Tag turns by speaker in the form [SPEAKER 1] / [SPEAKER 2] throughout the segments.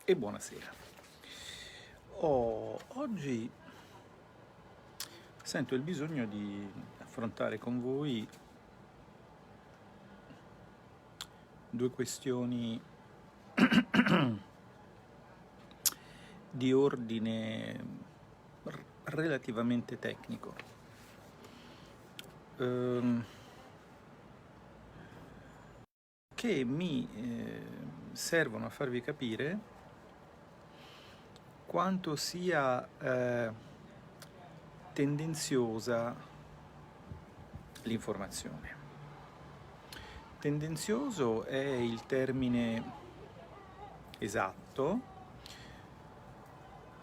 [SPEAKER 1] e buonasera. Oggi sento il bisogno di affrontare con voi due questioni di ordine relativamente tecnico, che mi servono a farvi capire quanto sia tendenziosa l'informazione. Tendenzioso è il termine esatto,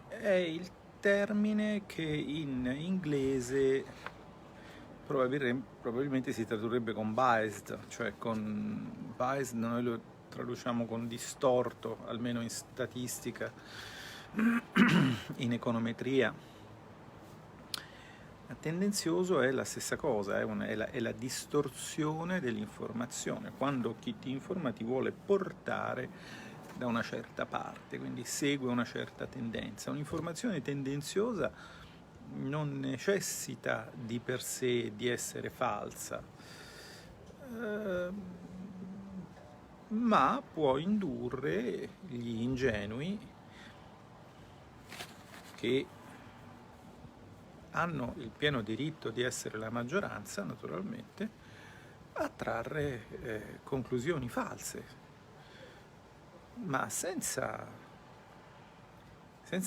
[SPEAKER 1] è il termine che in inglese probabilmente si tradurrebbe con biased, cioè con biased noi lo traduciamo con distorto, almeno in statistica, in econometria. Tendenzioso è la stessa cosa, è la distorsione dell'informazione, quando chi ti informa ti vuole portare da una certa parte, quindi segue una certa tendenza. Un'informazione tendenziosa non necessita di per sé di essere falsa, ma può indurre gli ingenui, che hanno il pieno diritto di essere la maggioranza, naturalmente, a trarre conclusioni false, ma senza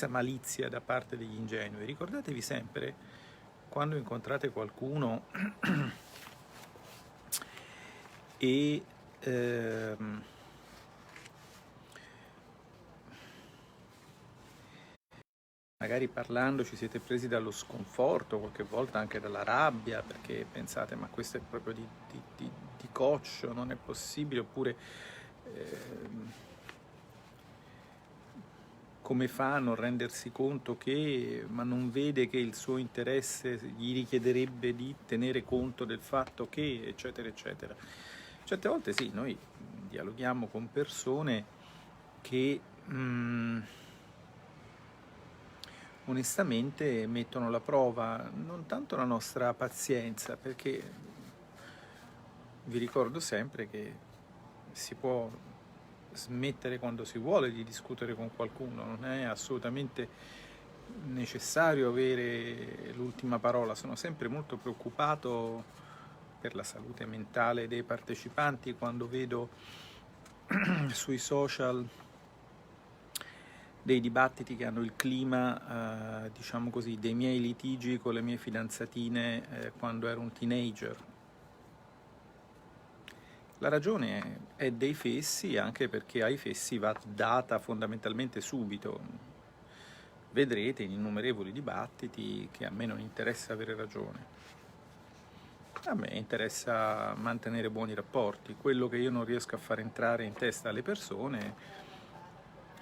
[SPEAKER 1] malizia da parte degli ingenui. Ricordatevi sempre, quando incontrate qualcuno e magari parlando ci siete presi dallo sconforto, qualche volta anche dalla rabbia, perché pensate ma questo è proprio di coccio, non è possibile, oppure come fa a non rendersi conto che, ma non vede che il suo interesse gli richiederebbe di tenere conto del fatto che, eccetera, eccetera. Certe volte sì, noi dialoghiamo con persone che onestamente mettono alla prova non tanto la nostra pazienza, perché vi ricordo sempre che si può smettere quando si vuole di discutere con qualcuno, non è assolutamente necessario avere l'ultima parola. Sono sempre molto preoccupato per la salute mentale dei partecipanti quando vedo sui social dei dibattiti che hanno il clima, diciamo così, dei miei litigi con le mie fidanzatine quando ero un teenager. La ragione è dei fessi, anche perché ai fessi va data fondamentalmente subito. Vedrete in innumerevoli dibattiti che a me non interessa avere ragione. A me interessa mantenere buoni rapporti. Quello che io non riesco a far entrare in testa alle persone,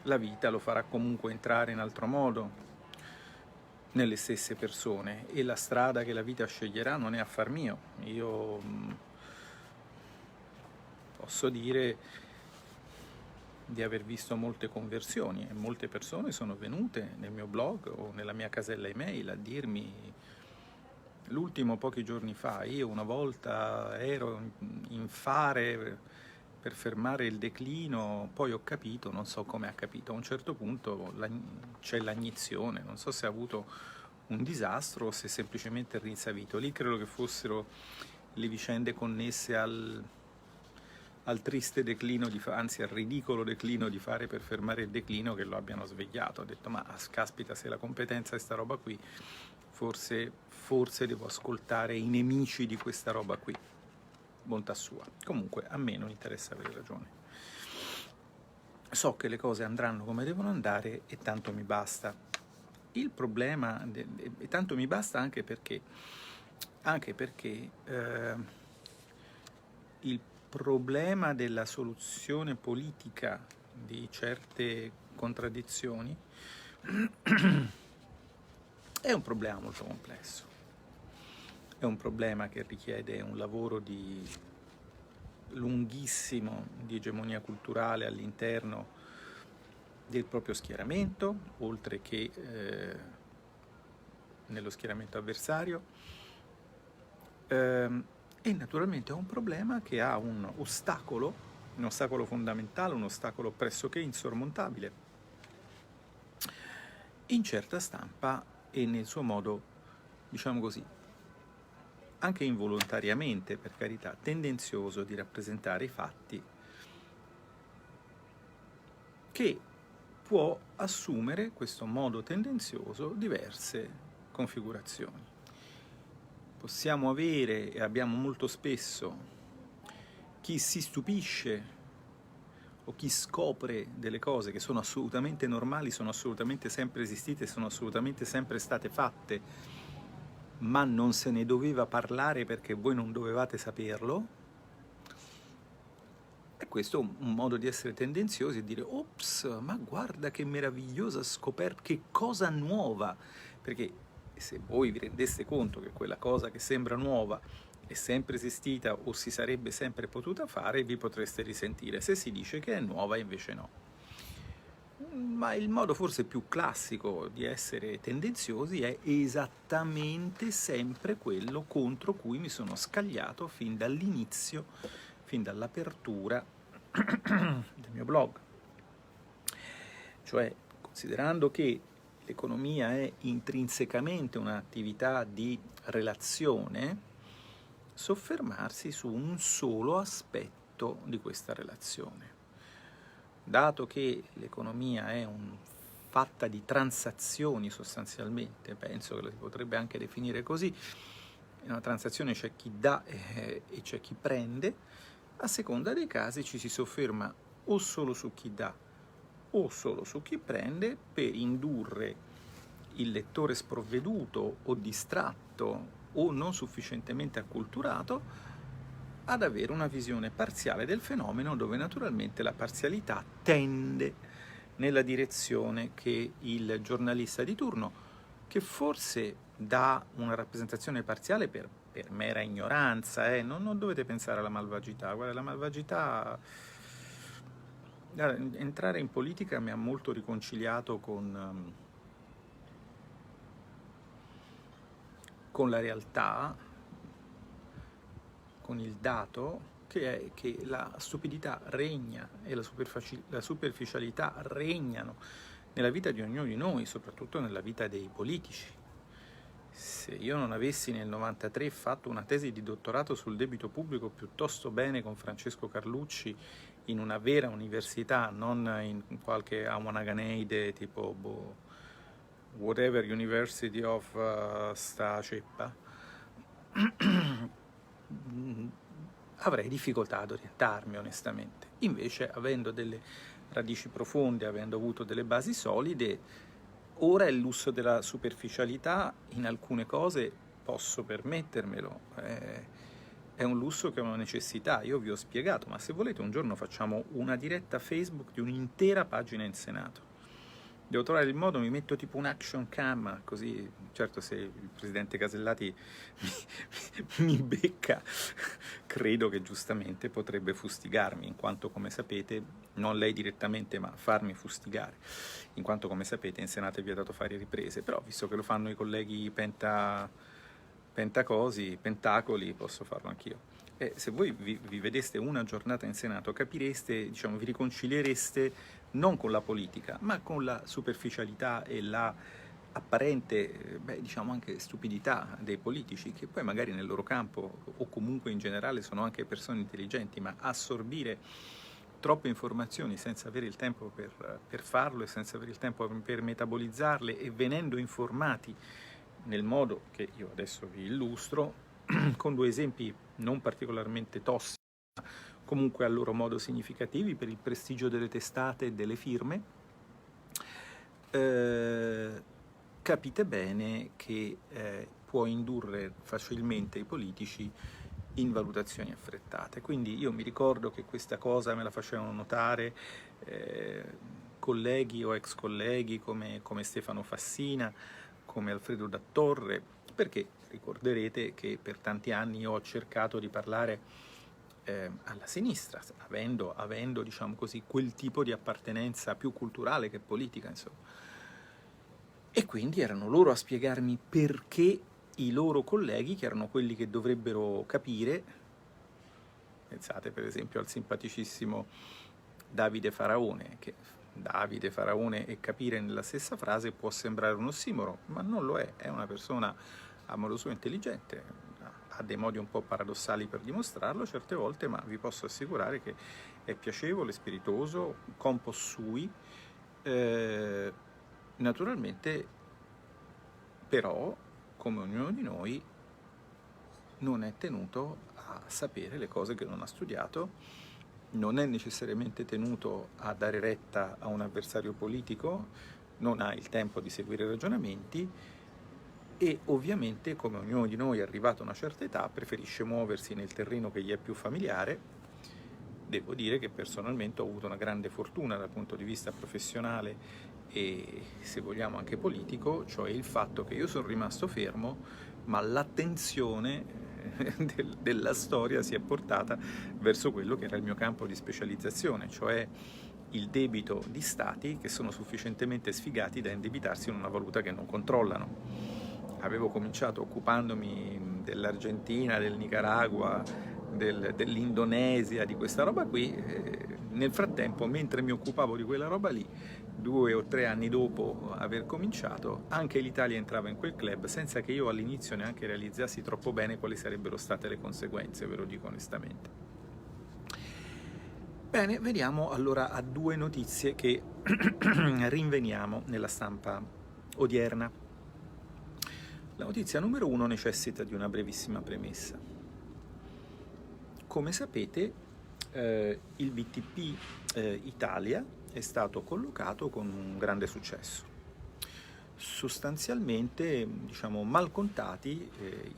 [SPEAKER 1] la vita lo farà comunque entrare in altro modo nelle stesse persone, e la strada che la vita sceglierà non è affar mio. Io posso dire di aver visto molte conversioni e molte persone sono venute nel mio blog o nella mia casella email a dirmi: l'ultimo pochi giorni fa, io una volta ero in fare per fermare il declino, poi ho capito, non so come ha capito, a un certo punto c'è l'agnizione, non so se ha avuto un disastro o se semplicemente è rinsavito. Lì credo che fossero le vicende connesse al triste declino, anzi al ridicolo declino di fare per fermare il declino, che lo abbiano svegliato. Ha detto: ma caspita, se la competenza è sta roba qui, forse devo ascoltare i nemici di questa roba qui. Bontà sua. Comunque a me non interessa avere ragione. So che le cose andranno come devono andare e tanto mi basta. Il problema, e tanto mi basta anche perché il problema della soluzione politica di certe contraddizioni è un problema molto complesso. È un problema che richiede un lavoro lunghissimo di egemonia culturale all'interno del proprio schieramento, oltre che nello schieramento avversario, e naturalmente è un problema che ha un ostacolo fondamentale, un ostacolo pressoché insormontabile in certa stampa e nel suo modo, diciamo così, anche involontariamente, per carità, tendenzioso di rappresentare i fatti, che può assumere questo modo tendenzioso diverse configurazioni. Possiamo avere, e abbiamo molto spesso, chi si stupisce o chi scopre delle cose che sono assolutamente normali, sono assolutamente sempre esistite, sono assolutamente sempre state fatte, ma non se ne doveva parlare perché voi non dovevate saperlo. E questo è un modo di essere tendenziosi e dire ops, ma guarda che meravigliosa scoperta, che cosa nuova, perché se voi vi rendeste conto che quella cosa che sembra nuova è sempre esistita o si sarebbe sempre potuta fare, vi potreste risentire se si dice che è nuova e invece no. Ma il modo forse più classico di essere tendenziosi è esattamente sempre quello contro cui mi sono scagliato fin dall'inizio, fin dall'apertura del mio blog. Cioè, considerando che l'economia è intrinsecamente un'attività di relazione, soffermarsi su un solo aspetto di questa relazione. Dato che l'economia è fatta di transazioni sostanzialmente, penso che la si potrebbe anche definire così, in una transazione c'è chi dà e c'è chi prende, a seconda dei casi ci si sofferma o solo su chi dà o solo su chi prende per indurre il lettore sprovveduto o distratto o non sufficientemente acculturato ad avere una visione parziale del fenomeno, dove naturalmente la parzialità tende nella direzione che il giornalista di turno, che forse dà una rappresentazione parziale per mera ignoranza, non dovete pensare alla malvagità. Guarda, la malvagità... Entrare in politica mi ha molto riconciliato con la realtà, con il dato, che è che la stupidità regna e la superficialità regnano nella vita di ognuno di noi, soprattutto nella vita dei politici. Se io non avessi nel 93 fatto una tesi di dottorato sul debito pubblico piuttosto bene con Francesco Carlucci in una vera università, non in qualche Awanaganeide tipo whatever university of sta ceppa, avrei difficoltà ad orientarmi onestamente. Invece, avendo delle radici profonde, avendo avuto delle basi solide, ora il lusso della superficialità in alcune cose posso permettermelo, è un lusso che è una necessità. Io vi ho spiegato, ma se volete un giorno facciamo una diretta Facebook di un'intera pagina in Senato. Devo trovare il modo, mi metto tipo un action cam, così, certo se il presidente Casellati mi becca, credo che giustamente potrebbe fustigarmi, in quanto, come sapete, non lei direttamente, ma farmi fustigare, in quanto, come sapete, in Senato è vietato fare riprese, però visto che lo fanno i colleghi pentacoli, posso farlo anch'io. E se voi vi vedeste una giornata in Senato, capireste, diciamo, vi riconciliereste non con la politica, ma con la superficialità e la apparente, diciamo anche stupidità dei politici, che poi magari nel loro campo o comunque in generale sono anche persone intelligenti, ma assorbire troppe informazioni senza avere il tempo per farlo e senza avere il tempo per metabolizzarle, e venendo informati nel modo che io adesso vi illustro, con due esempi non particolarmente tossici, comunque a loro modo significativi per il prestigio delle testate e delle firme, capite bene che può indurre facilmente i politici in valutazioni affrettate. Quindi io mi ricordo che questa cosa me la facevano notare colleghi o ex colleghi come Stefano Fassina, come Alfredo Dattorre, perché ricorderete che per tanti anni io ho cercato di parlare alla sinistra, avendo diciamo così, quel tipo di appartenenza più culturale che politica, insomma. E quindi erano loro a spiegarmi perché i loro colleghi, che erano quelli che dovrebbero capire, pensate per esempio al simpaticissimo Davide Faraone, che Davide Faraone e capire nella stessa frase può sembrare un ossimoro, ma non lo è una persona a modo suo intelligente, ha dei modi un po' paradossali per dimostrarlo certe volte, ma vi posso assicurare che è piacevole, spiritoso, compos sui, naturalmente però, come ognuno di noi, non è tenuto a sapere le cose che non ha studiato, non è necessariamente tenuto a dare retta a un avversario politico, non ha il tempo di seguire i ragionamenti e ovviamente, come ognuno di noi arrivato a una certa età, preferisce muoversi nel terreno che gli è più familiare. Devo dire che personalmente ho avuto una grande fortuna dal punto di vista professionale e, se vogliamo, anche politico, cioè il fatto che io sono rimasto fermo, ma l'attenzione della storia si è portata verso quello che era il mio campo di specializzazione, cioè il debito di stati che sono sufficientemente sfigati da indebitarsi in una valuta che non controllano. Avevo cominciato occupandomi dell'Argentina, del Nicaragua, dell'Indonesia, di questa roba qui. Nel frattempo, mentre mi occupavo di quella roba lì, 2 o 3 anni dopo aver cominciato, anche l'Italia entrava in quel club senza che io all'inizio neanche realizzassi troppo bene quali sarebbero state le conseguenze, ve lo dico onestamente. Bene, veniamo allora a 2 notizie che rinveniamo nella stampa odierna. La notizia numero 1 necessita di una brevissima premessa. Come sapete, il BTP Italia è stato collocato con un grande successo. Sostanzialmente, diciamo, mal contati,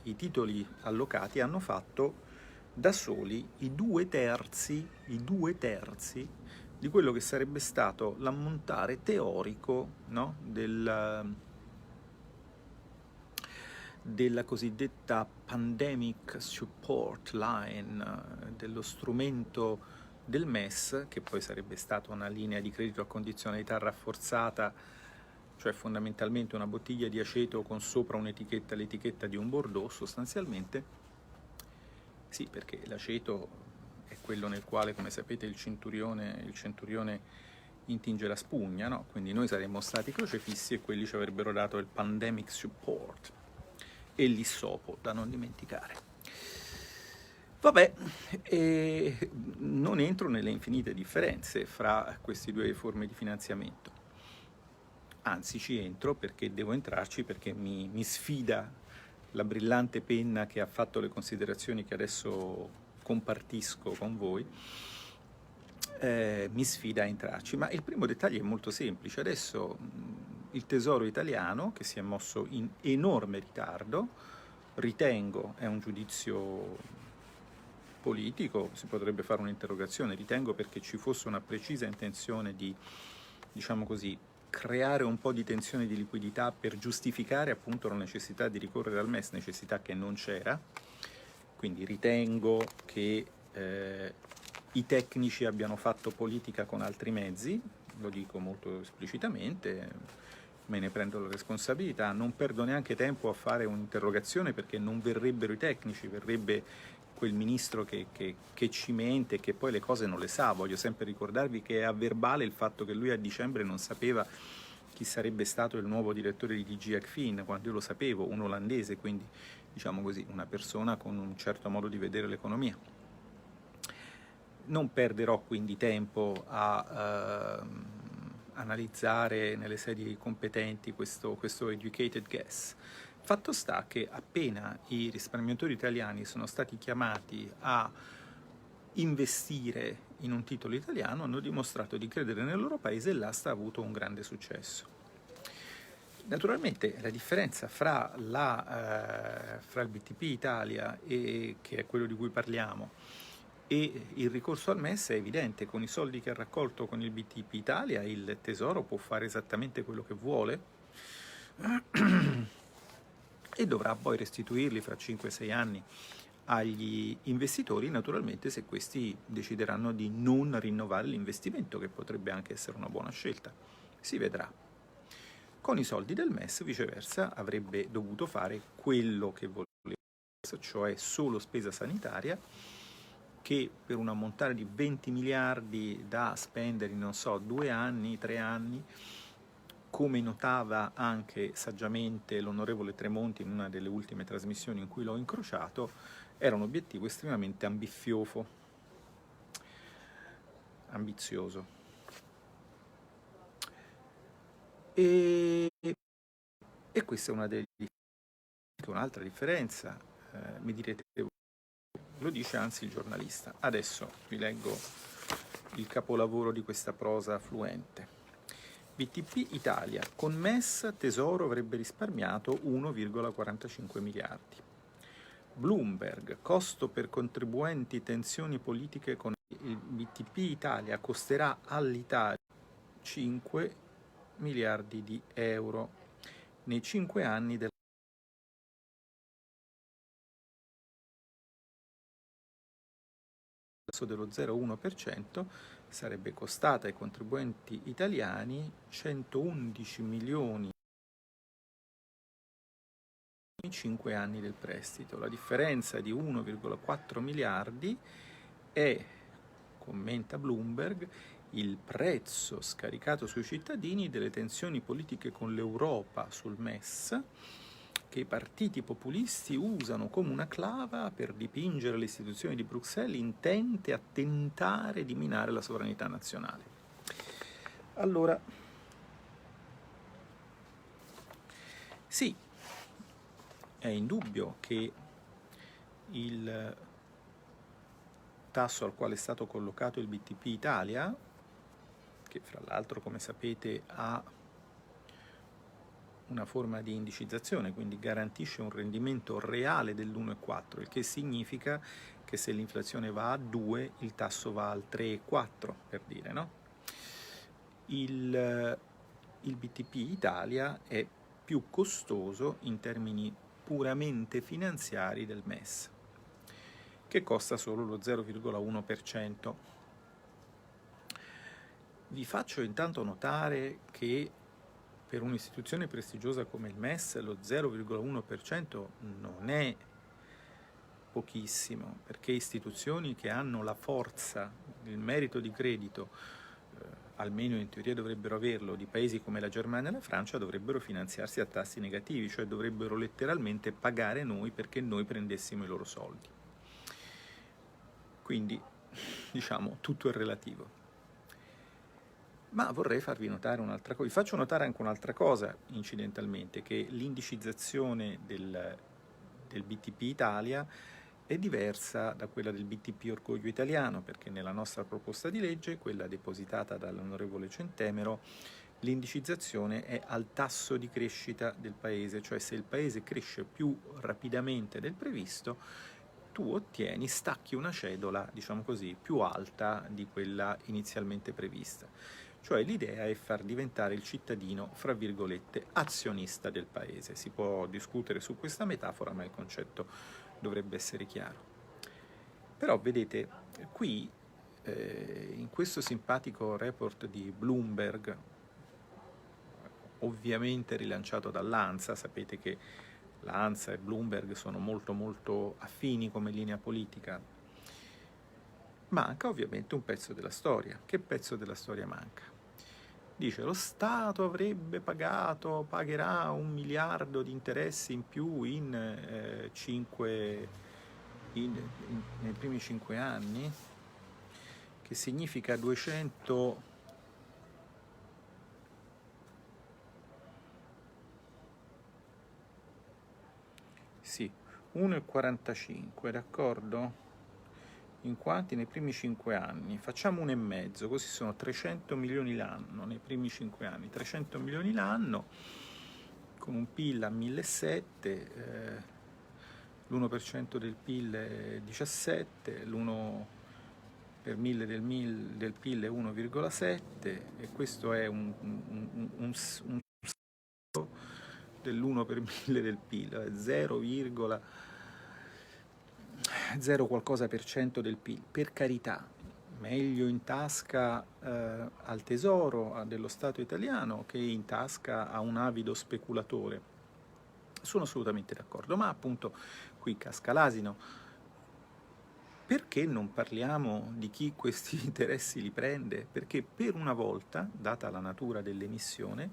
[SPEAKER 1] i titoli allocati hanno fatto da soli i 2/3 di quello che sarebbe stato l'ammontare teorico, no, della cosiddetta Pandemic Support Line, dello strumento del MES, che poi sarebbe stata una linea di credito a condizionalità rafforzata, cioè fondamentalmente una bottiglia di aceto con sopra un'etichetta, l'etichetta di un Bordeaux sostanzialmente. Sì, perché l'aceto è quello nel quale, come sapete, il centurione intinge la spugna, no? Quindi noi saremmo stati crocefissi e quelli ci avrebbero dato il Pandemic Support e l'issopo, da non dimenticare. Vabbè, non entro nelle infinite differenze fra queste 2 forme di finanziamento. Anzi, ci entro perché devo entrarci, perché mi sfida la brillante penna che ha fatto le considerazioni che adesso compartisco con voi, mi sfida a entrarci. Ma il primo dettaglio è molto semplice. Adesso il Tesoro italiano, che si è mosso in enorme ritardo, ritengo, è un giudizio politico, si potrebbe fare un'interrogazione, ritengo perché ci fosse una precisa intenzione di, diciamo così, creare un po' di tensione di liquidità per giustificare appunto la necessità di ricorrere al MES, necessità che non c'era. Quindi ritengo che i tecnici abbiano fatto politica con altri mezzi, lo dico molto esplicitamente, me ne prendo la responsabilità, non perdo neanche tempo a fare un'interrogazione perché non verrebbero i tecnici, verrebbe quel ministro che ci mente e che poi le cose non le sa. Voglio sempre ricordarvi che è a verbale il fatto che lui a dicembre non sapeva chi sarebbe stato il nuovo direttore di DG ECFIN, quando io lo sapevo, un olandese, quindi diciamo così, una persona con un certo modo di vedere l'economia. Non perderò quindi tempo a analizzare nelle sedi competenti questo educated guess. Fatto sta che appena i risparmiatori italiani sono stati chiamati a investire in un titolo italiano, hanno dimostrato di credere nel loro paese e l'asta ha avuto un grande successo. Naturalmente la differenza fra il BTP Italia, che è quello di cui parliamo, e il ricorso al MES è evidente. Con i soldi che ha raccolto con il BTP Italia il Tesoro può fare esattamente quello che vuole e dovrà poi restituirli fra 5-6 anni agli investitori, naturalmente, se questi decideranno di non rinnovare l'investimento, che potrebbe anche essere una buona scelta. Si vedrà. Con i soldi del MES, viceversa, avrebbe dovuto fare quello che voleva, cioè solo spesa sanitaria, che per un ammontare di 20 miliardi da spendere in, non so, 2 anni, 3 anni, come notava anche saggiamente l'onorevole Tremonti in una delle ultime trasmissioni in cui l'ho incrociato, era un obiettivo estremamente ambizioso. E questa è un'altra differenza, mi direte, lo dice anzi il giornalista. Adesso vi leggo il capolavoro di questa prosa fluente. BTP Italia, con MES Tesoro avrebbe risparmiato 1,45 miliardi. Bloomberg, costo per contribuenti, tensioni politiche con il BTP Italia costerà all'Italia 5 miliardi di euro nei 5 anni del dello 0,1%, sarebbe costata ai contribuenti italiani 111 milioni in 5 anni del prestito. La differenza di 1,4 miliardi è, commenta Bloomberg, il prezzo scaricato sui cittadini delle tensioni politiche con l'Europa sul MES, che i partiti populisti usano come una clava per dipingere le istituzioni di Bruxelles intente a tentare di minare la sovranità nazionale. Allora, sì, è indubbio che il tasso al quale è stato collocato il BTP Italia, che fra l'altro, come sapete, ha una forma di indicizzazione, quindi garantisce un rendimento reale dell'1,4, il che significa che se l'inflazione va a 2, il tasso va al 3,4, per dire, no? Il BTP Italia è più costoso in termini puramente finanziari del MES, che costa solo lo 0,1%. Vi faccio intanto notare che per un'istituzione prestigiosa come il MES lo 0,1% non è pochissimo, perché istituzioni che hanno la forza, il merito di credito, almeno in teoria dovrebbero averlo, di paesi come la Germania e la Francia, dovrebbero finanziarsi a tassi negativi, cioè dovrebbero letteralmente pagare noi perché noi prendessimo i loro soldi. Quindi, diciamo, tutto è relativo. Ma vorrei farvi notare un'altra cosa, vi faccio notare anche un'altra cosa incidentalmente, che l'indicizzazione del BTP Italia è diversa da quella del BTP Orgoglio Italiano, perché nella nostra proposta di legge, quella depositata dall'onorevole Centemero, l'indicizzazione è al tasso di crescita del paese, cioè se il paese cresce più rapidamente del previsto, tu stacchi una cedola, diciamo così, più alta di quella inizialmente prevista. Cioè l'idea è far diventare il cittadino, fra virgolette, azionista del paese. Si può discutere su questa metafora, ma il concetto dovrebbe essere chiaro. Però vedete, qui, in questo simpatico report di Bloomberg, ovviamente rilanciato dall'ANSA, sapete che l'ANSA e Bloomberg sono molto molto affini come linea politica, manca ovviamente un pezzo della storia. Che pezzo della storia manca? Dice lo Stato pagherà 1 miliardo di interessi in più nei primi 5 anni, che significa 200... Sì, 1,45, d'accordo? In quanti nei primi 5 anni? Facciamo 1,5, così sono 300 milioni l'anno nei primi 5 anni. 300 milioni l'anno, con un PIL a 1.700, l'1% del PIL è 17, l'1 per 1000 del PIL è 1,7, e questo è un dell'1 per 1000 del PIL, è 0, 0 qualcosa per cento del PIL, per carità, meglio in tasca al tesoro dello Stato italiano che in tasca a un avido speculatore. Sono assolutamente d'accordo, ma appunto qui casca l'asino. Perché non parliamo di chi questi interessi li prende? Perché per una volta, data la natura dell'emissione,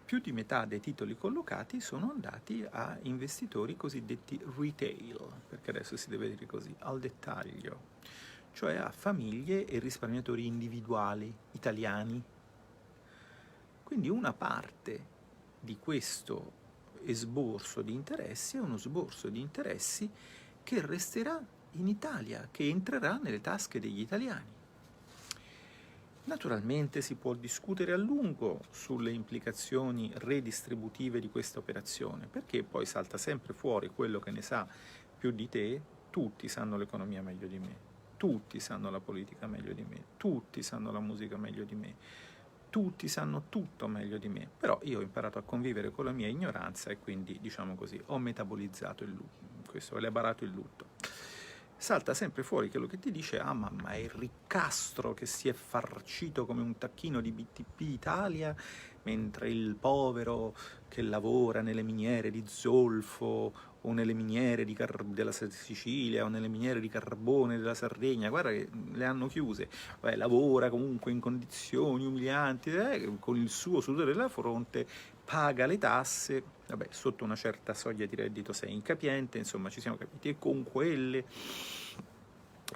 [SPEAKER 1] più di metà dei titoli collocati sono andati a investitori cosiddetti retail, perché adesso si deve dire così, al dettaglio, cioè a famiglie e risparmiatori individuali italiani. Quindi una parte di questo esborso di interessi è uno sborso di interessi che resterà in Italia, che entrerà nelle tasche degli italiani. Naturalmente si può discutere a lungo sulle implicazioni redistributive di questa operazione, perché poi salta sempre fuori quello che ne sa più di te. Tutti sanno l'economia meglio di me, tutti sanno la politica meglio di me, tutti sanno la musica meglio di me, tutti sanno tutto meglio di me, però io ho imparato a convivere con la mia ignoranza e quindi, diciamo così, ho metabolizzato il lutto, questo, ho elaborato il lutto. Salta sempre fuori quello che ti dice: ah, mamma, è il ricastro che si è farcito come un tacchino di BTP Italia, mentre il povero che lavora nelle miniere di zolfo o nelle miniere della Sicilia o nelle miniere di carbone della Sardegna, guarda che le hanno chiuse, beh, lavora comunque in condizioni umilianti, con il suo sudore della fronte, paga le tasse, vabbè, sotto una certa soglia di reddito sei incapiente, insomma ci siamo capiti, e con quelle,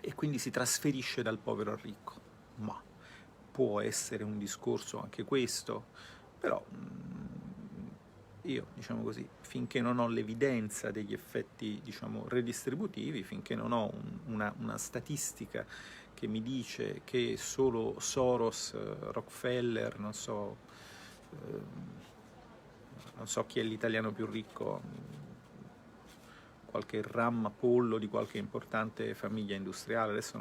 [SPEAKER 1] e quindi si trasferisce dal povero al ricco. Ma può essere un discorso anche questo, però io, diciamo così, finché non ho l'evidenza degli effetti, diciamo, redistributivi, finché non ho una statistica che mi dice che solo Soros, Rockefeller, non so chi è l'italiano più ricco, qualche rammapollo di qualche importante famiglia industriale, adesso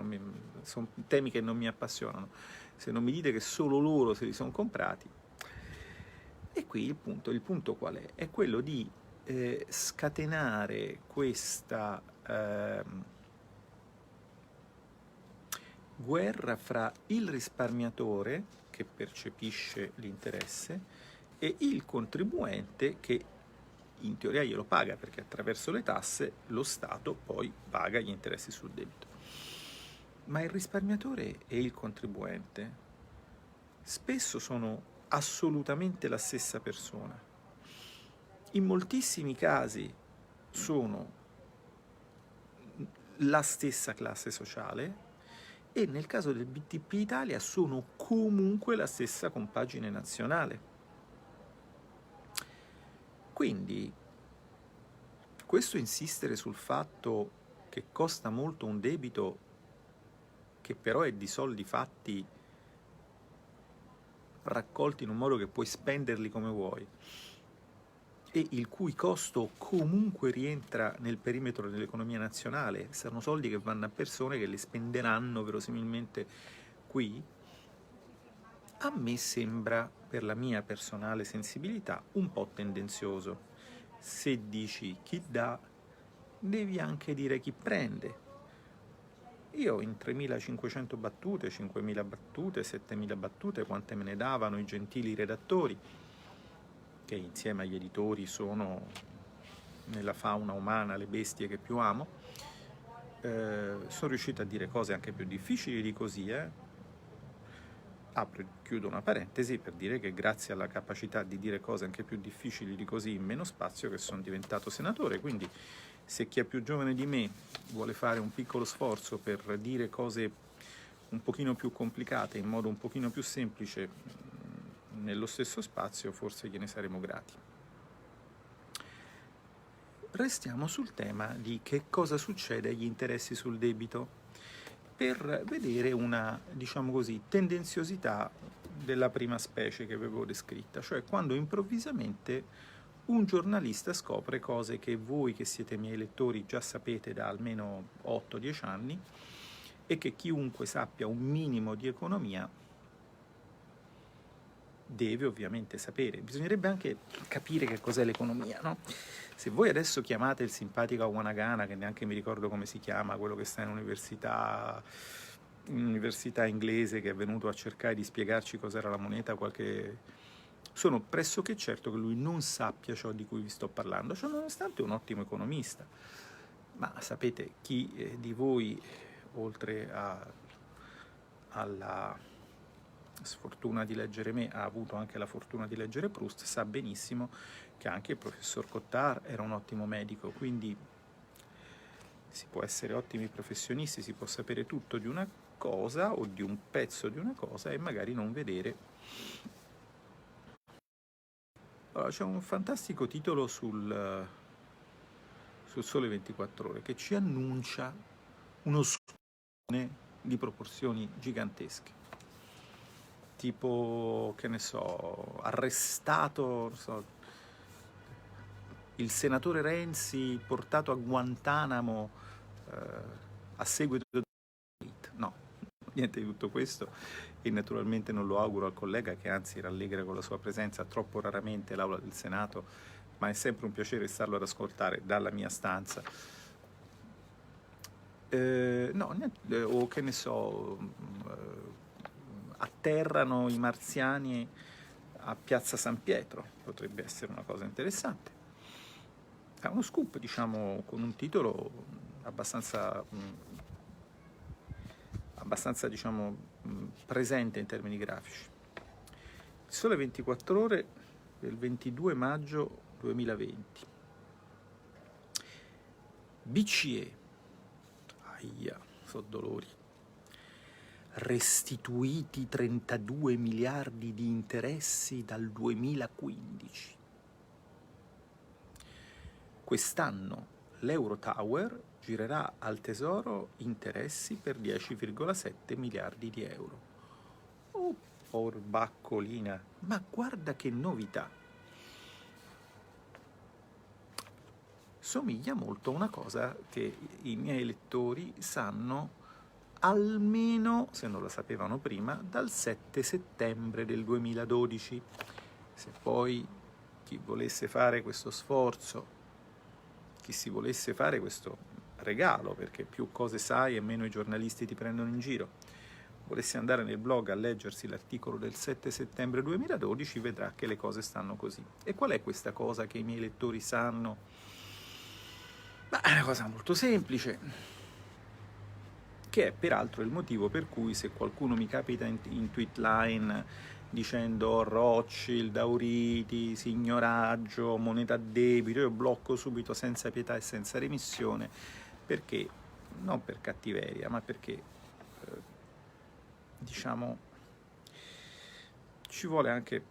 [SPEAKER 1] sono temi che non mi appassionano, se non mi dite che solo loro se li sono comprati. E qui il punto qual è? È quello di scatenare questa guerra fra il risparmiatore che percepisce l'interesse e il contribuente che in teoria glielo paga, perché attraverso le tasse lo Stato poi paga gli interessi sul debito. Ma il risparmiatore e il contribuente spesso sono assolutamente la stessa persona. In moltissimi casi sono la stessa classe sociale e nel caso del BTP Italia sono comunque la stessa compagine nazionale. Quindi questo insistere sul fatto che costa molto un debito che però è di soldi fatti raccolti in un modo che puoi spenderli come vuoi e il cui costo comunque rientra nel perimetro dell'economia nazionale, saranno soldi che vanno a persone che li spenderanno verosimilmente qui, a me sembra, per la mia personale sensibilità, un po' tendenzioso. Se dici chi dà, devi anche dire chi prende. Io in 3.500 battute, 5.000 battute, 7.000 battute, quante me ne davano i gentili redattori, che insieme agli editori sono nella fauna umana le bestie che più amo, sono riuscito a dire cose anche più difficili di così, Apro e chiudo una parentesi per dire che grazie alla capacità di dire cose anche più difficili di così in meno spazio che sono diventato senatore, quindi se chi è più giovane di me vuole fare un piccolo sforzo per dire cose un pochino più complicate in modo un pochino più semplice nello stesso spazio, forse gliene saremo grati. Restiamo sul tema di che cosa succede agli interessi sul debito, per vedere una, diciamo così, tendenziosità della prima specie che avevo descritta, cioè quando improvvisamente un giornalista scopre cose che voi che siete miei lettori già sapete da almeno 8-10 anni e che chiunque sappia un minimo di economia deve ovviamente sapere. Bisognerebbe anche capire che cos'è l'economia, no? Se voi adesso chiamate il simpatico Awanagana, che neanche mi ricordo come si chiama, quello che sta in università inglese, che è venuto a cercare di spiegarci cos'era la moneta, sono pressoché certo che lui non sappia ciò di cui vi sto parlando, ciò nonostante è un ottimo economista. Ma sapete, chi di voi, oltre alla sfortuna di leggere me, ha avuto anche la fortuna di leggere Proust, sa benissimo che anche il professor Cottard era un ottimo medico, quindi si può essere ottimi professionisti, si può sapere tutto di una cosa o di un pezzo di una cosa e magari non vedere. Allora, c'è un fantastico titolo sul Sole 24 Ore che ci annuncia uno scone di proporzioni gigantesche, tipo, che ne so, arrestato, non so, il senatore Renzi portato a Guantanamo a seguito di... No, niente di tutto questo, e naturalmente non lo auguro al collega, che anzi rallegra con la sua presenza troppo raramente l'aula del Senato, ma è sempre un piacere starlo ad ascoltare dalla mia stanza. No, niente, o che ne so, atterrano i marziani a Piazza San Pietro, potrebbe essere una cosa interessante. È uno scoop, diciamo, con un titolo abbastanza diciamo, presente in termini grafici. Il Sole 24 Ore del 22 maggio 2020. BCE, aia, so dolori, restituiti 32 miliardi di interessi dal 2015. Quest'anno l'Eurotower girerà al tesoro interessi per 10,7 miliardi di euro. Oh, porbaccolina, ma guarda che novità! Somiglia molto a una cosa che i miei lettori sanno almeno, se non la sapevano prima, dal 7 settembre del 2012. Se poi chi volesse fare questo sforzo, chi si volesse fare questo regalo, perché più cose sai e meno i giornalisti ti prendono in giro, volesse andare nel blog a leggersi l'articolo del 7 settembre 2012, vedrà che le cose stanno così. E qual è questa cosa che i miei lettori sanno? Ma è una cosa molto semplice, che è peraltro il motivo per cui, se qualcuno mi capita in tweetline dicendo Rothschild, Auriti, signoraggio, moneta a debito, io blocco subito senza pietà e senza remissione, perché, non per cattiveria, ma perché, diciamo, ci vuole anche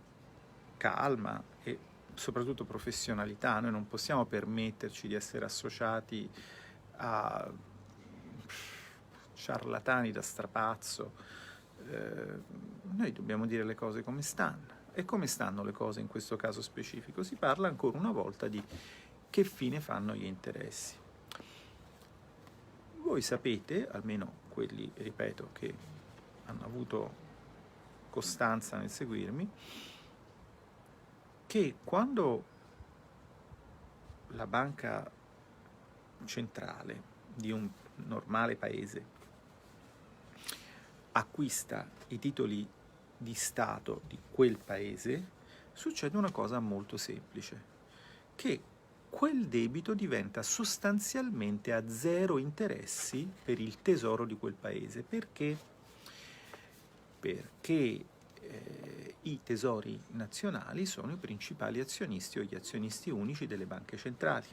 [SPEAKER 1] calma e soprattutto professionalità. Noi non possiamo permetterci di essere associati a ciarlatani da strapazzo. Noi dobbiamo dire le cose come stanno. E come stanno le cose in questo caso specifico? Si parla ancora una volta di che fine fanno gli interessi. Voi sapete, almeno quelli, ripeto, che hanno avuto costanza nel seguirmi, che quando la banca centrale di un normale paese acquista i titoli di Stato di quel paese, succede una cosa molto semplice, che quel debito diventa sostanzialmente a zero interessi per il tesoro di quel paese. Perché? Perché i tesori nazionali sono i principali azionisti o gli azionisti unici delle banche centrali.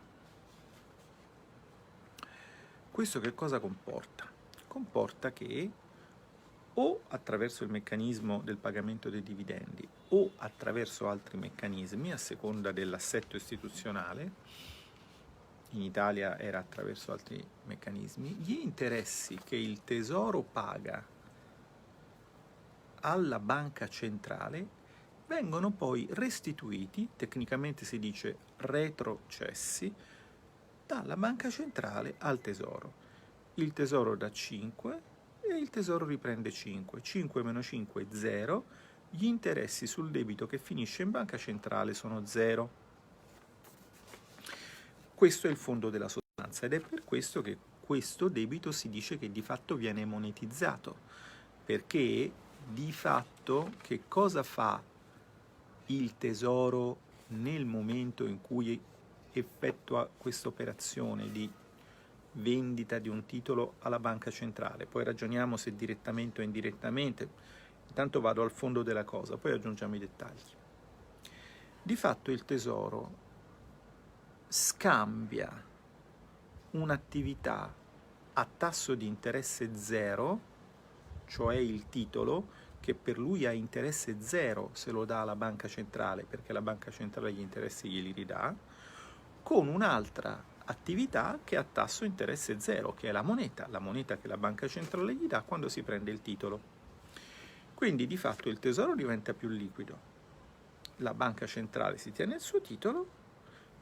[SPEAKER 1] Questo che cosa comporta? Comporta che o attraverso il meccanismo del pagamento dei dividendi o attraverso altri meccanismi, a seconda dell'assetto istituzionale, in Italia era attraverso altri meccanismi, gli interessi che il Tesoro paga alla banca centrale vengono poi restituiti, tecnicamente si dice retrocessi, dalla banca centrale al Tesoro. Il Tesoro dà 5 e il Tesoro riprende 5. 5 meno 5 è 0, gli interessi sul debito che finisce in banca centrale sono zero. Questo è il fondo della sostanza ed è per questo che questo debito si dice che di fatto viene monetizzato, perché di fatto che cosa fa il Tesoro nel momento in cui effettua questa operazione di vendita di un titolo alla banca centrale? Poi ragioniamo se direttamente o indirettamente, intanto vado al fondo della cosa, poi aggiungiamo i dettagli. Di fatto il Tesoro scambia un'attività a tasso di interesse zero, cioè il titolo, che per lui ha interesse zero se lo dà alla banca centrale, perché la banca centrale gli interessi glieli ridà, con un'altra attività che ha tasso interesse zero, che è la moneta che la banca centrale gli dà quando si prende il titolo. Quindi di fatto il tesoro diventa più liquido, la banca centrale si tiene il suo titolo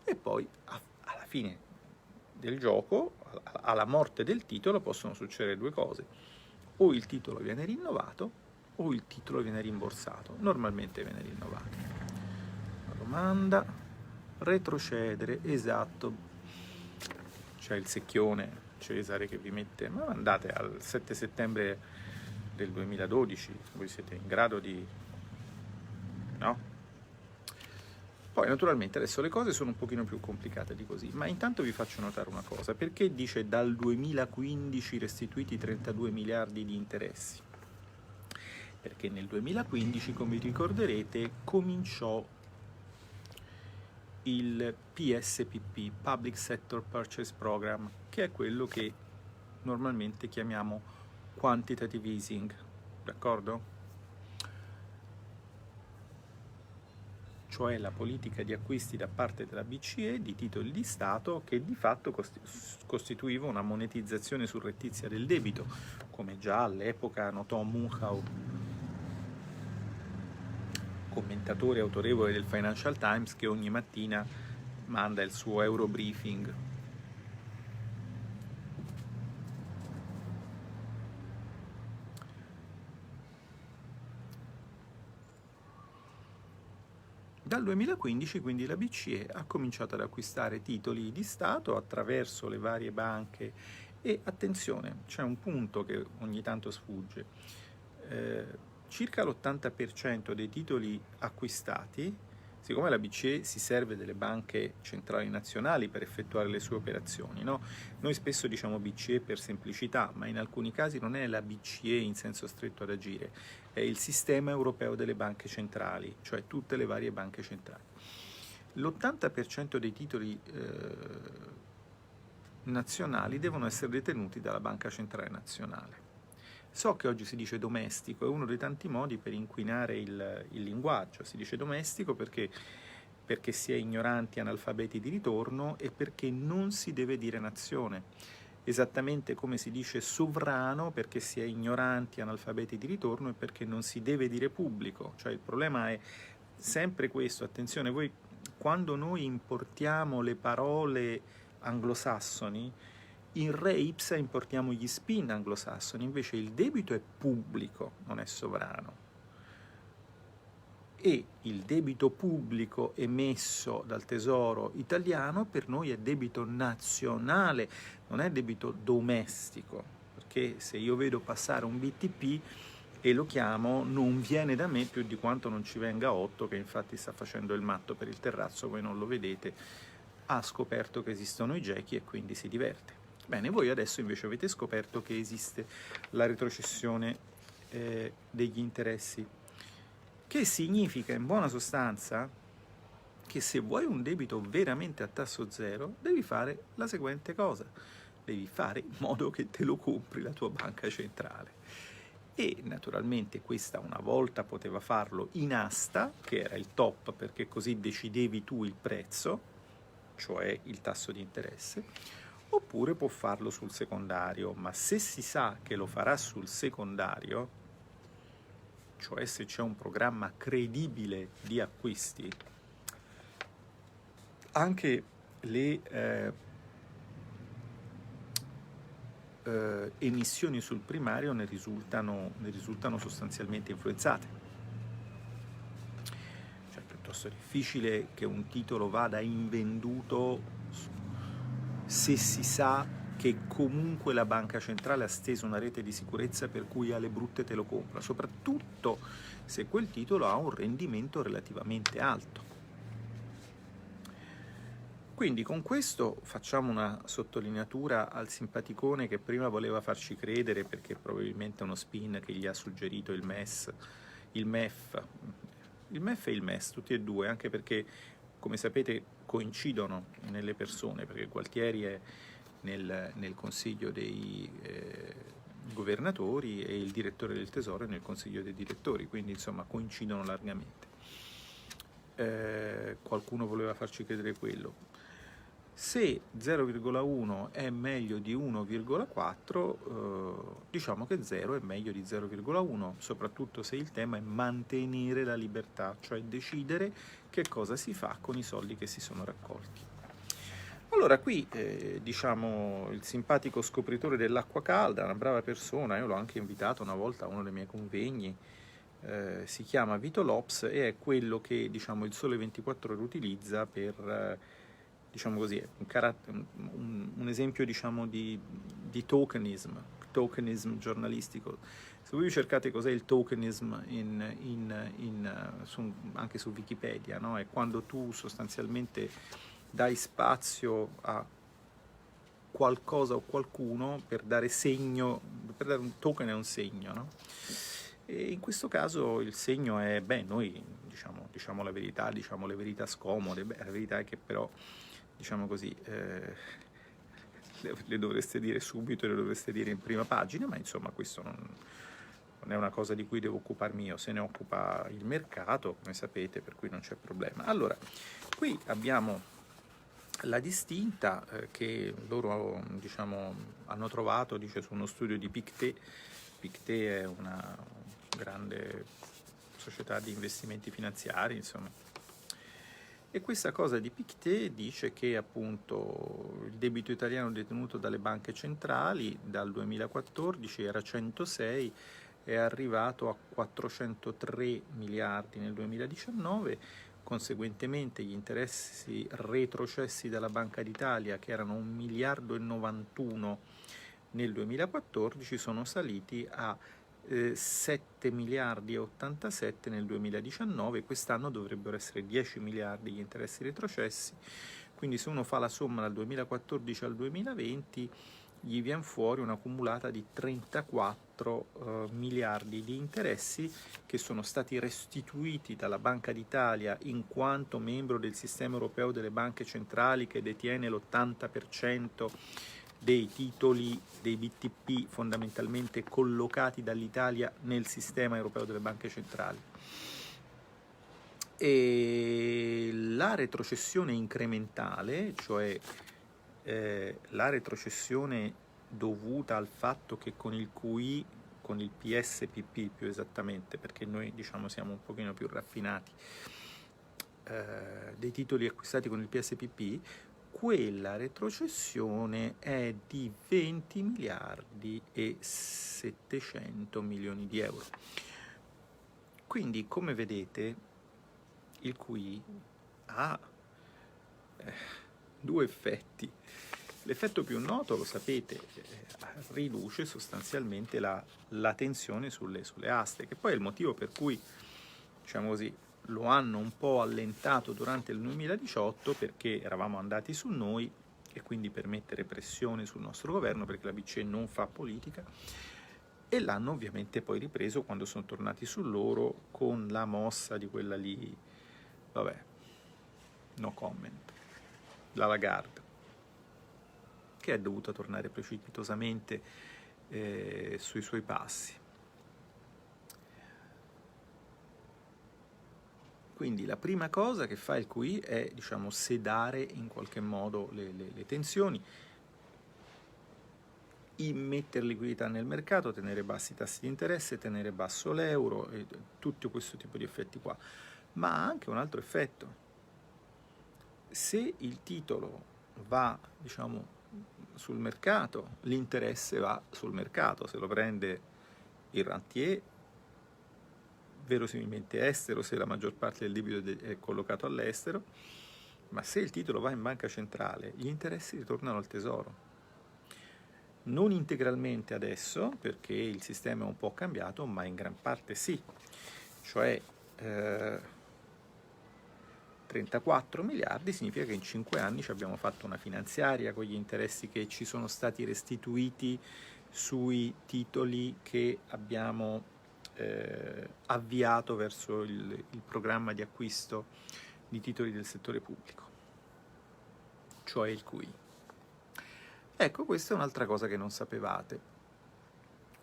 [SPEAKER 1] e poi alla fine del gioco, alla morte del titolo, possono succedere due cose: o il titolo viene rinnovato o il titolo viene rimborsato. Normalmente viene rinnovato. La domanda, retrocedere, esatto, c'è il secchione Cesare che vi mette, ma andate al 7 settembre del 2012, voi siete in grado di... no? Poi naturalmente adesso le cose sono un pochino più complicate di così, ma intanto vi faccio notare una cosa: perché dice dal 2015 restituiti 32 miliardi di interessi? Perché nel 2015, come ricorderete, cominciò il PSPP, Public Sector Purchase Program, che è quello che normalmente chiamiamo quantitative easing, d'accordo? Cioè la politica di acquisti da parte della BCE di titoli di Stato che di fatto costituiva una monetizzazione surrettizia del debito, come già all'epoca notò Munchau, commentatore autorevole del Financial Times, che ogni mattina manda il suo Eurobriefing. Dal 2015 quindi la BCE ha cominciato ad acquistare titoli di Stato attraverso le varie banche e attenzione, c'è un punto che ogni tanto sfugge. Circa l'80% dei titoli acquistati, siccome la BCE si serve delle banche centrali nazionali per effettuare le sue operazioni, no? Noi spesso diciamo BCE per semplicità, ma in alcuni casi non è la BCE in senso stretto ad agire, è il sistema europeo delle banche centrali, cioè tutte le varie banche centrali. L'80% dei titoli nazionali devono essere detenuti dalla Banca Centrale Nazionale. So che oggi si dice domestico, è uno dei tanti modi per inquinare il linguaggio. Si dice domestico perché si è ignoranti, analfabeti di ritorno, e perché non si deve dire nazione. Esattamente come si dice sovrano perché si è ignoranti, analfabeti di ritorno, e perché non si deve dire pubblico. Cioè il problema è sempre questo. Attenzione, voi quando noi importiamo le parole anglosassoni, in re ipsa importiamo gli spin anglosassoni, invece il debito è pubblico, non è sovrano. E il debito pubblico emesso dal Tesoro italiano per noi è debito nazionale, non è debito domestico, perché se io vedo passare un BTP e lo chiamo, non viene da me più di quanto non ci venga 8, che infatti sta facendo il matto per il terrazzo, voi non lo vedete, ha scoperto che esistono i gechi e quindi si diverte. Bene, voi adesso invece avete scoperto che esiste la retrocessione degli interessi, che significa in buona sostanza che se vuoi un debito veramente a tasso zero devi fare la seguente cosa: devi fare in modo che te lo compri la tua banca centrale. E naturalmente questa una volta poteva farlo in asta, che era il top, perché così decidevi tu il prezzo, cioè il tasso di interesse, oppure può farlo sul secondario, ma se si sa che lo farà sul secondario, cioè se c'è un programma credibile di acquisti, anche le emissioni sul primario ne risultano sostanzialmente influenzate. piuttosto difficile che un titolo vada invenduto se si sa che comunque la banca centrale ha steso una rete di sicurezza per cui alle brutte te lo compra, soprattutto se quel titolo ha un rendimento relativamente alto. Quindi con questo facciamo una sottolineatura al simpaticone che prima voleva farci credere, perché probabilmente è uno spin che gli ha suggerito il MES, il MEF, il MEF e il MES, tutti e due, anche perché, come sapete, coincidono nelle persone, perché Gualtieri è nel consiglio dei governatori e il direttore del tesoro è nel consiglio dei direttori, quindi insomma coincidono largamente. Qualcuno voleva farci credere quello. Se 0,1 è meglio di 1,4, diciamo che 0 è meglio di 0,1, soprattutto se il tema è mantenere la libertà, cioè decidere che cosa si fa con i soldi che si sono raccolti. Allora qui, diciamo, il simpatico scopritore dell'acqua calda, una brava persona, io l'ho anche invitato una volta a uno dei miei convegni, si chiama Vito Lops e è quello che, diciamo, il Sole 24 Ore utilizza per, diciamo così, un esempio, diciamo, di tokenism giornalistico. Se voi cercate cos'è il tokenism anche su Wikipedia, no? È quando tu sostanzialmente dai spazio a qualcosa o qualcuno per dare segno, per dare un token è un segno, no? E in questo caso il segno è, beh, noi diciamo la verità, diciamo le verità scomode, beh, la verità è che però, diciamo così, le dovreste dire subito e le dovreste dire in prima pagina, ma insomma questo non è una cosa di cui devo occuparmi io, se ne occupa il mercato, come sapete, per cui non c'è problema. Allora, qui abbiamo la distinta che loro, diciamo, hanno trovato, dice, su uno studio di Pictet. Pictet è una grande società di investimenti finanziari, insomma. E questa cosa di Pictet dice che appunto il debito italiano detenuto dalle banche centrali dal 2014 era 106, è arrivato a 403 miliardi nel 2019, conseguentemente gli interessi retrocessi dalla Banca d'Italia, che erano 1 miliardo e 91 nel 2014, sono saliti a 7 miliardi e 87 nel 2019, quest'anno dovrebbero essere 10 miliardi gli interessi retrocessi, quindi se uno fa la somma dal 2014 al 2020 gli viene fuori una cumulata di 34 miliardi di interessi che sono stati restituiti dalla Banca d'Italia in quanto membro del sistema europeo delle banche centrali, che detiene l'80% dei titoli dei BTP fondamentalmente collocati dall'Italia nel sistema europeo delle banche centrali. E la retrocessione incrementale, cioè la retrocessione dovuta al fatto che con il QE, con il PSPP più esattamente, perché noi diciamo siamo un pochino più raffinati, dei titoli acquistati con il PSPP, quella retrocessione è di 20 miliardi e 700 milioni di euro. Quindi, come vedete, il QE ha due effetti. L'effetto più noto, lo sapete, riduce sostanzialmente la tensione sulle aste, che poi è il motivo per cui, diciamo così, lo hanno un po' allentato durante il 2018, perché eravamo andati su noi e quindi per mettere pressione sul nostro governo, perché la BCE non fa politica, e l'hanno ovviamente poi ripreso quando sono tornati su loro con la mossa di quella lì, vabbè, no comment, la Lagarde, che è dovuta tornare precipitosamente sui suoi passi. Quindi la prima cosa che fa il QE è, diciamo, sedare in qualche modo le tensioni, immettere liquidità nel mercato, tenere bassi i tassi di interesse, tenere basso l'euro e tutto questo tipo di effetti qua. Ma ha anche un altro effetto. Se il titolo va, diciamo, sul mercato, l'interesse va sul mercato. Se lo prende il rentier verosimilmente estero, se la maggior parte del debito è collocato all'estero, ma se il titolo va in banca centrale, gli interessi ritornano al tesoro. Non integralmente adesso, perché il sistema è un po' cambiato, ma in gran parte sì. Cioè 34 miliardi significa che in 5 anni ci abbiamo fatto una finanziaria con gli interessi che ci sono stati restituiti sui titoli che abbiamo avviato verso il programma di acquisto di titoli del settore pubblico, cioè il QE. Ecco, questa è un'altra cosa che non sapevate.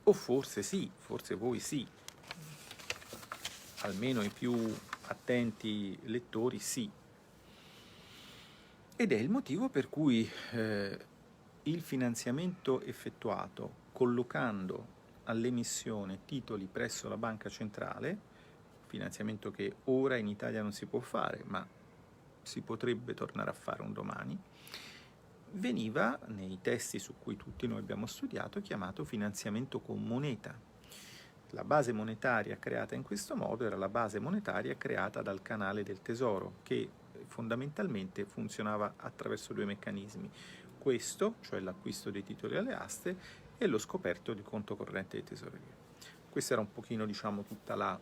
[SPEAKER 1] O forse sì, forse voi sì. Almeno i più attenti lettori sì. Ed è il motivo per cui il finanziamento effettuato collocando all'emissione titoli presso la banca centrale, finanziamento che ora in Italia non si può fare, ma si potrebbe tornare a fare un domani, veniva nei testi su cui tutti noi abbiamo studiato chiamato finanziamento con moneta. La base monetaria creata in questo modo era la base monetaria creata dal canale del tesoro, che fondamentalmente funzionava attraverso due meccanismi: questo, cioè l'acquisto dei titoli alle aste, e lo scoperto di conto corrente di tesoreria. Questa era un pochino, diciamo, tutta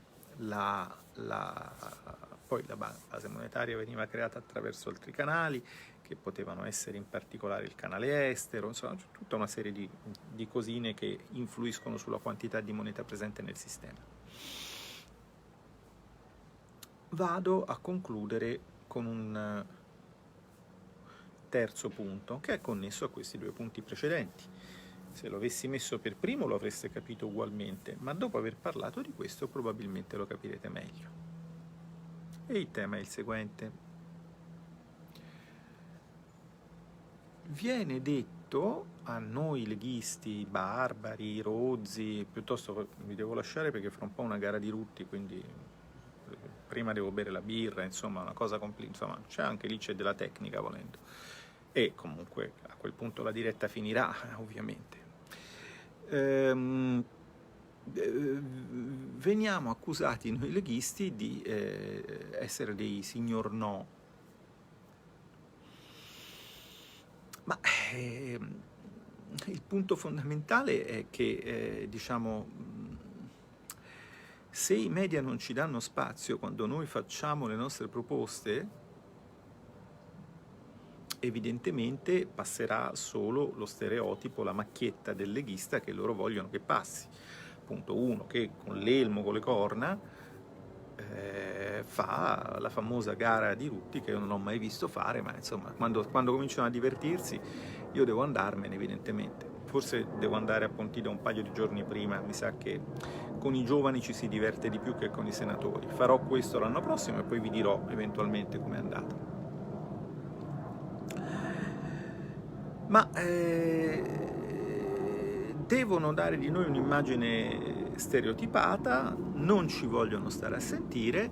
[SPEAKER 1] poi la base monetaria veniva creata attraverso altri canali, che potevano essere in particolare il canale estero, insomma tutta una serie di cosine che influiscono sulla quantità di moneta presente nel sistema. Vado a concludere con un terzo punto che è connesso a questi due punti precedenti. Se lo avessi messo per primo lo avreste capito ugualmente, ma dopo aver parlato di questo probabilmente lo capirete meglio. E il tema è il seguente. Viene detto a noi leghisti, barbari, rozzi, piuttosto vi devo lasciare perché fra un po' una gara di rutti, quindi prima devo bere la birra, insomma una cosa insomma c'è anche lì, c'è della tecnica volendo, e comunque a quel punto la diretta finirà ovviamente. Veniamo accusati noi leghisti di essere dei signor no, ma il punto fondamentale è che diciamo, se i media non ci danno spazio quando noi facciamo le nostre proposte, evidentemente passerà solo lo stereotipo, la macchietta del leghista che loro vogliono che passi. Punto uno, che con l'elmo, con le corna, fa la famosa gara di rutti che io non ho mai visto fare, ma insomma quando cominciano a divertirsi io devo andarmene evidentemente. Forse devo andare a Pontida un paio di giorni prima, mi sa che con i giovani ci si diverte di più che con i senatori. Farò questo l'anno prossimo e poi vi dirò eventualmente com'è andata. Ma devono dare di noi un'immagine stereotipata, non ci vogliono stare a sentire,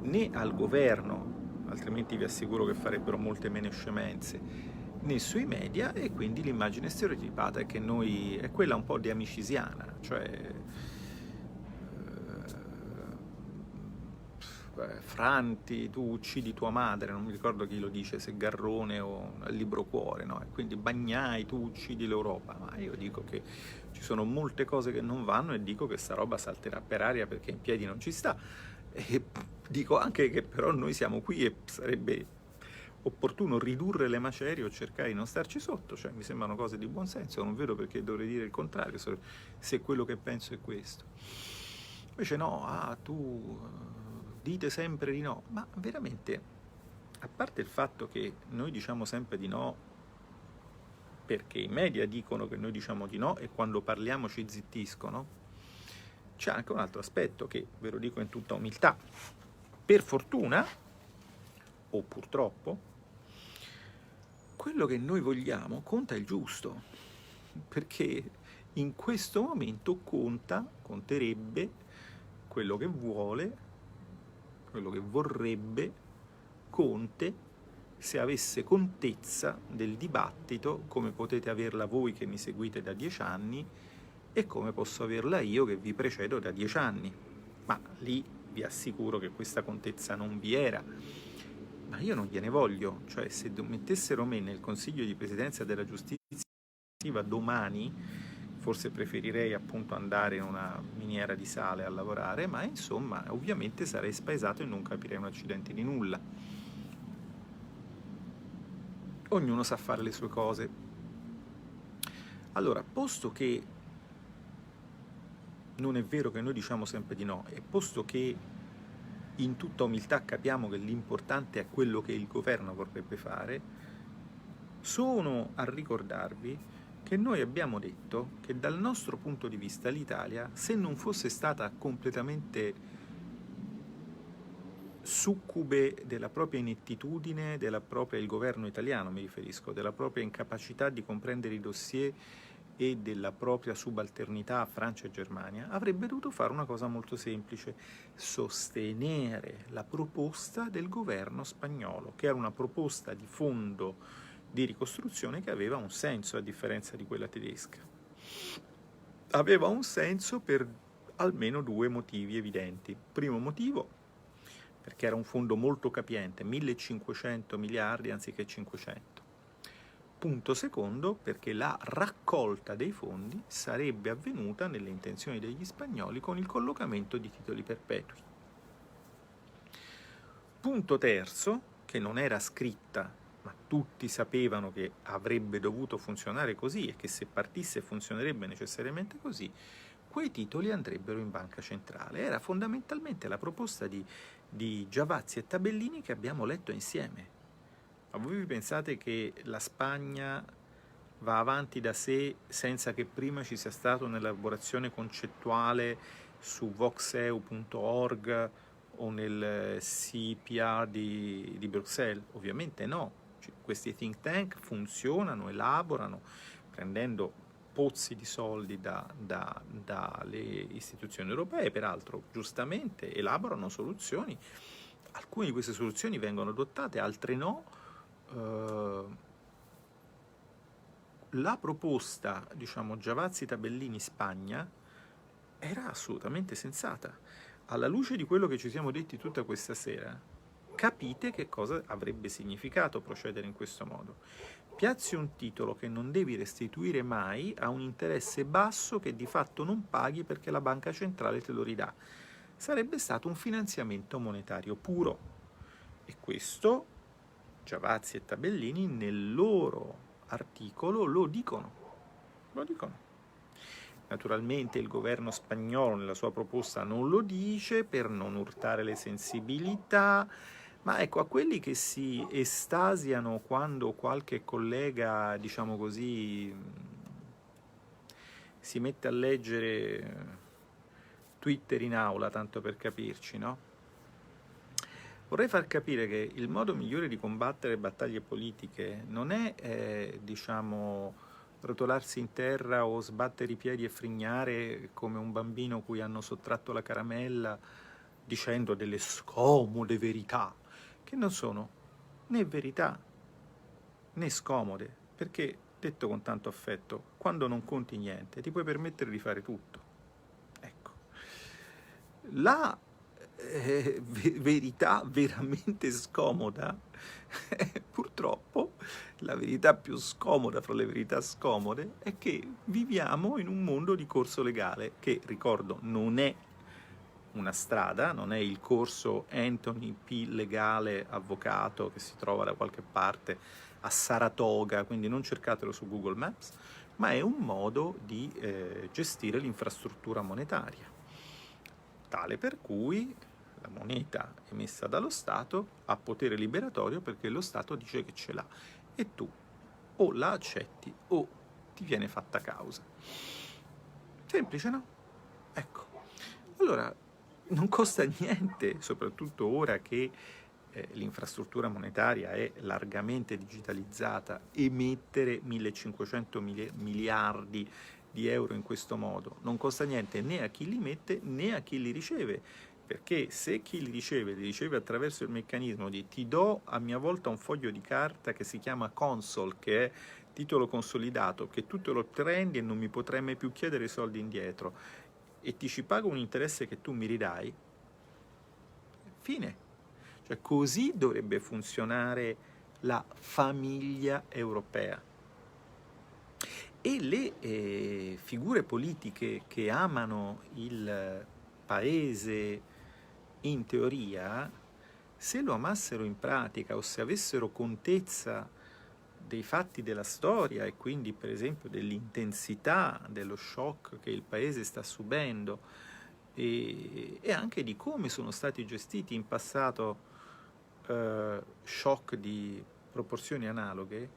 [SPEAKER 1] né al governo, altrimenti vi assicuro che farebbero molte meno scemenze, né sui media, e quindi l'immagine stereotipata è che noi è quella un po' di amicisiana, cioè Franti, tu uccidi tua madre, non mi ricordo chi lo dice, se Garrone o il Libro Cuore, no? E quindi Bagnai, tu uccidi l'Europa, ma io dico che ci sono molte cose che non vanno e dico che sta roba salterà per aria perché in piedi non ci sta, e dico anche che però noi siamo qui e sarebbe opportuno ridurre le macerie o cercare di non starci sotto, cioè mi sembrano cose di buon senso, non vedo perché dovrei dire il contrario se quello che penso è questo. Invece no, tu dite sempre di no, ma veramente, a parte il fatto che noi diciamo sempre di no perché i media dicono che noi diciamo di no e quando parliamo ci zittiscono, c'è anche un altro aspetto che ve lo dico in tutta umiltà: per fortuna o purtroppo quello che noi vogliamo conta il giusto, perché in questo momento conterebbe quello che vuole, quello che vorrebbe Conte se avesse contezza del dibattito, come potete averla voi che mi seguite da 10 anni e come posso averla io che vi precedo da 10 anni. ma lì vi assicuro che questa contezza non vi era. Ma io non gliene voglio, cioè se mettessero me nel Consiglio di Presidenza della Giustizia domani, forse preferirei appunto andare in una miniera di sale a lavorare, ma insomma ovviamente sarei spaesato e non capirei un accidente di nulla. Ognuno sa fare le sue cose. Allora, posto che non è vero che noi diciamo sempre di no, e posto che in tutta umiltà capiamo che l'importante è quello che il governo vorrebbe fare, sono a ricordarvi che noi abbiamo detto che dal nostro punto di vista l'Italia, se non fosse stata completamente succube della propria inettitudine, il governo italiano mi riferisco, della propria incapacità di comprendere i dossier e della propria subalternità a Francia e Germania, avrebbe dovuto fare una cosa molto semplice: sostenere la proposta del governo spagnolo, che era una proposta di fondo di ricostruzione che aveva un senso, a differenza di quella tedesca. Aveva un senso per almeno due motivi evidenti. Primo motivo, perché era un fondo molto capiente, 1500 miliardi anziché 500. Punto secondo, perché la raccolta dei fondi sarebbe avvenuta nelle intenzioni degli spagnoli con il collocamento di titoli perpetui. Punto terzo, che non era scritta, ma tutti sapevano che avrebbe dovuto funzionare così e che se partisse funzionerebbe necessariamente così, quei titoli andrebbero in banca centrale. Era fondamentalmente la proposta di Giavazzi e Tabellini che abbiamo letto insieme. Ma voi vi pensate che la Spagna va avanti da sé senza che prima ci sia stata un'elaborazione concettuale su voxeu.org o nel CPR di Bruxelles? Ovviamente no. Questi think tank funzionano, elaborano, prendendo pozzi di soldi dalle istituzioni europee, peraltro giustamente elaborano soluzioni. Alcune di queste soluzioni vengono adottate, altre no. La proposta, diciamo, Giavazzi-Tabellini Spagna era assolutamente sensata. Alla luce di quello che ci siamo detti tutta questa sera, capite che cosa avrebbe significato procedere in questo modo. Piazzi un titolo che non devi restituire mai a un interesse basso che di fatto non paghi perché la banca centrale te lo ridà. Sarebbe stato un finanziamento monetario puro. E questo Giavazzi e Tabellini nel loro articolo lo dicono. Naturalmente il governo spagnolo nella sua proposta non lo dice per non urtare le sensibilità, ma ecco, a quelli che si estasiano quando qualche collega, diciamo così, si mette a leggere Twitter in aula, tanto per capirci, no? Vorrei far capire che il modo migliore di combattere battaglie politiche non è, diciamo, rotolarsi in terra o sbattere i piedi e frignare come un bambino cui hanno sottratto la caramella dicendo delle scomode verità, che non sono né verità né scomode, perché, detto con tanto affetto, quando non conti niente ti puoi permettere di fare tutto. Ecco. La verità veramente scomoda, purtroppo la verità più scomoda fra le verità scomode è che viviamo in un mondo di corso legale che, ricordo, non è una strada, non è il corso Anthony P. Legale Avvocato che si trova da qualche parte a Saratoga, quindi non cercatelo su Google Maps, ma è un modo di gestire l'infrastruttura monetaria, tale per cui la moneta emessa dallo Stato ha potere liberatorio perché lo Stato dice che ce l'ha e tu o la accetti o ti viene fatta causa. Semplice, no? Ecco. Allora, non costa niente, soprattutto ora che l'infrastruttura monetaria è largamente digitalizzata, emettere 1500 miliardi di euro in questo modo. Non costa niente né a chi li mette né a chi li riceve, perché se chi li riceve attraverso il meccanismo di ti do a mia volta un foglio di carta che si chiama consol, che è titolo consolidato, che tu te lo prendi e non mi potrai mai più chiedere i soldi indietro, e ti ci pago un interesse che tu mi ridai, fine. Cioè così dovrebbe funzionare la famiglia europea. E le figure politiche che amano il paese in teoria, se lo amassero in pratica o se avessero contezza dei fatti della storia e quindi per esempio dell'intensità dello shock che il paese sta subendo e anche di come sono stati gestiti in passato shock di proporzioni analoghe,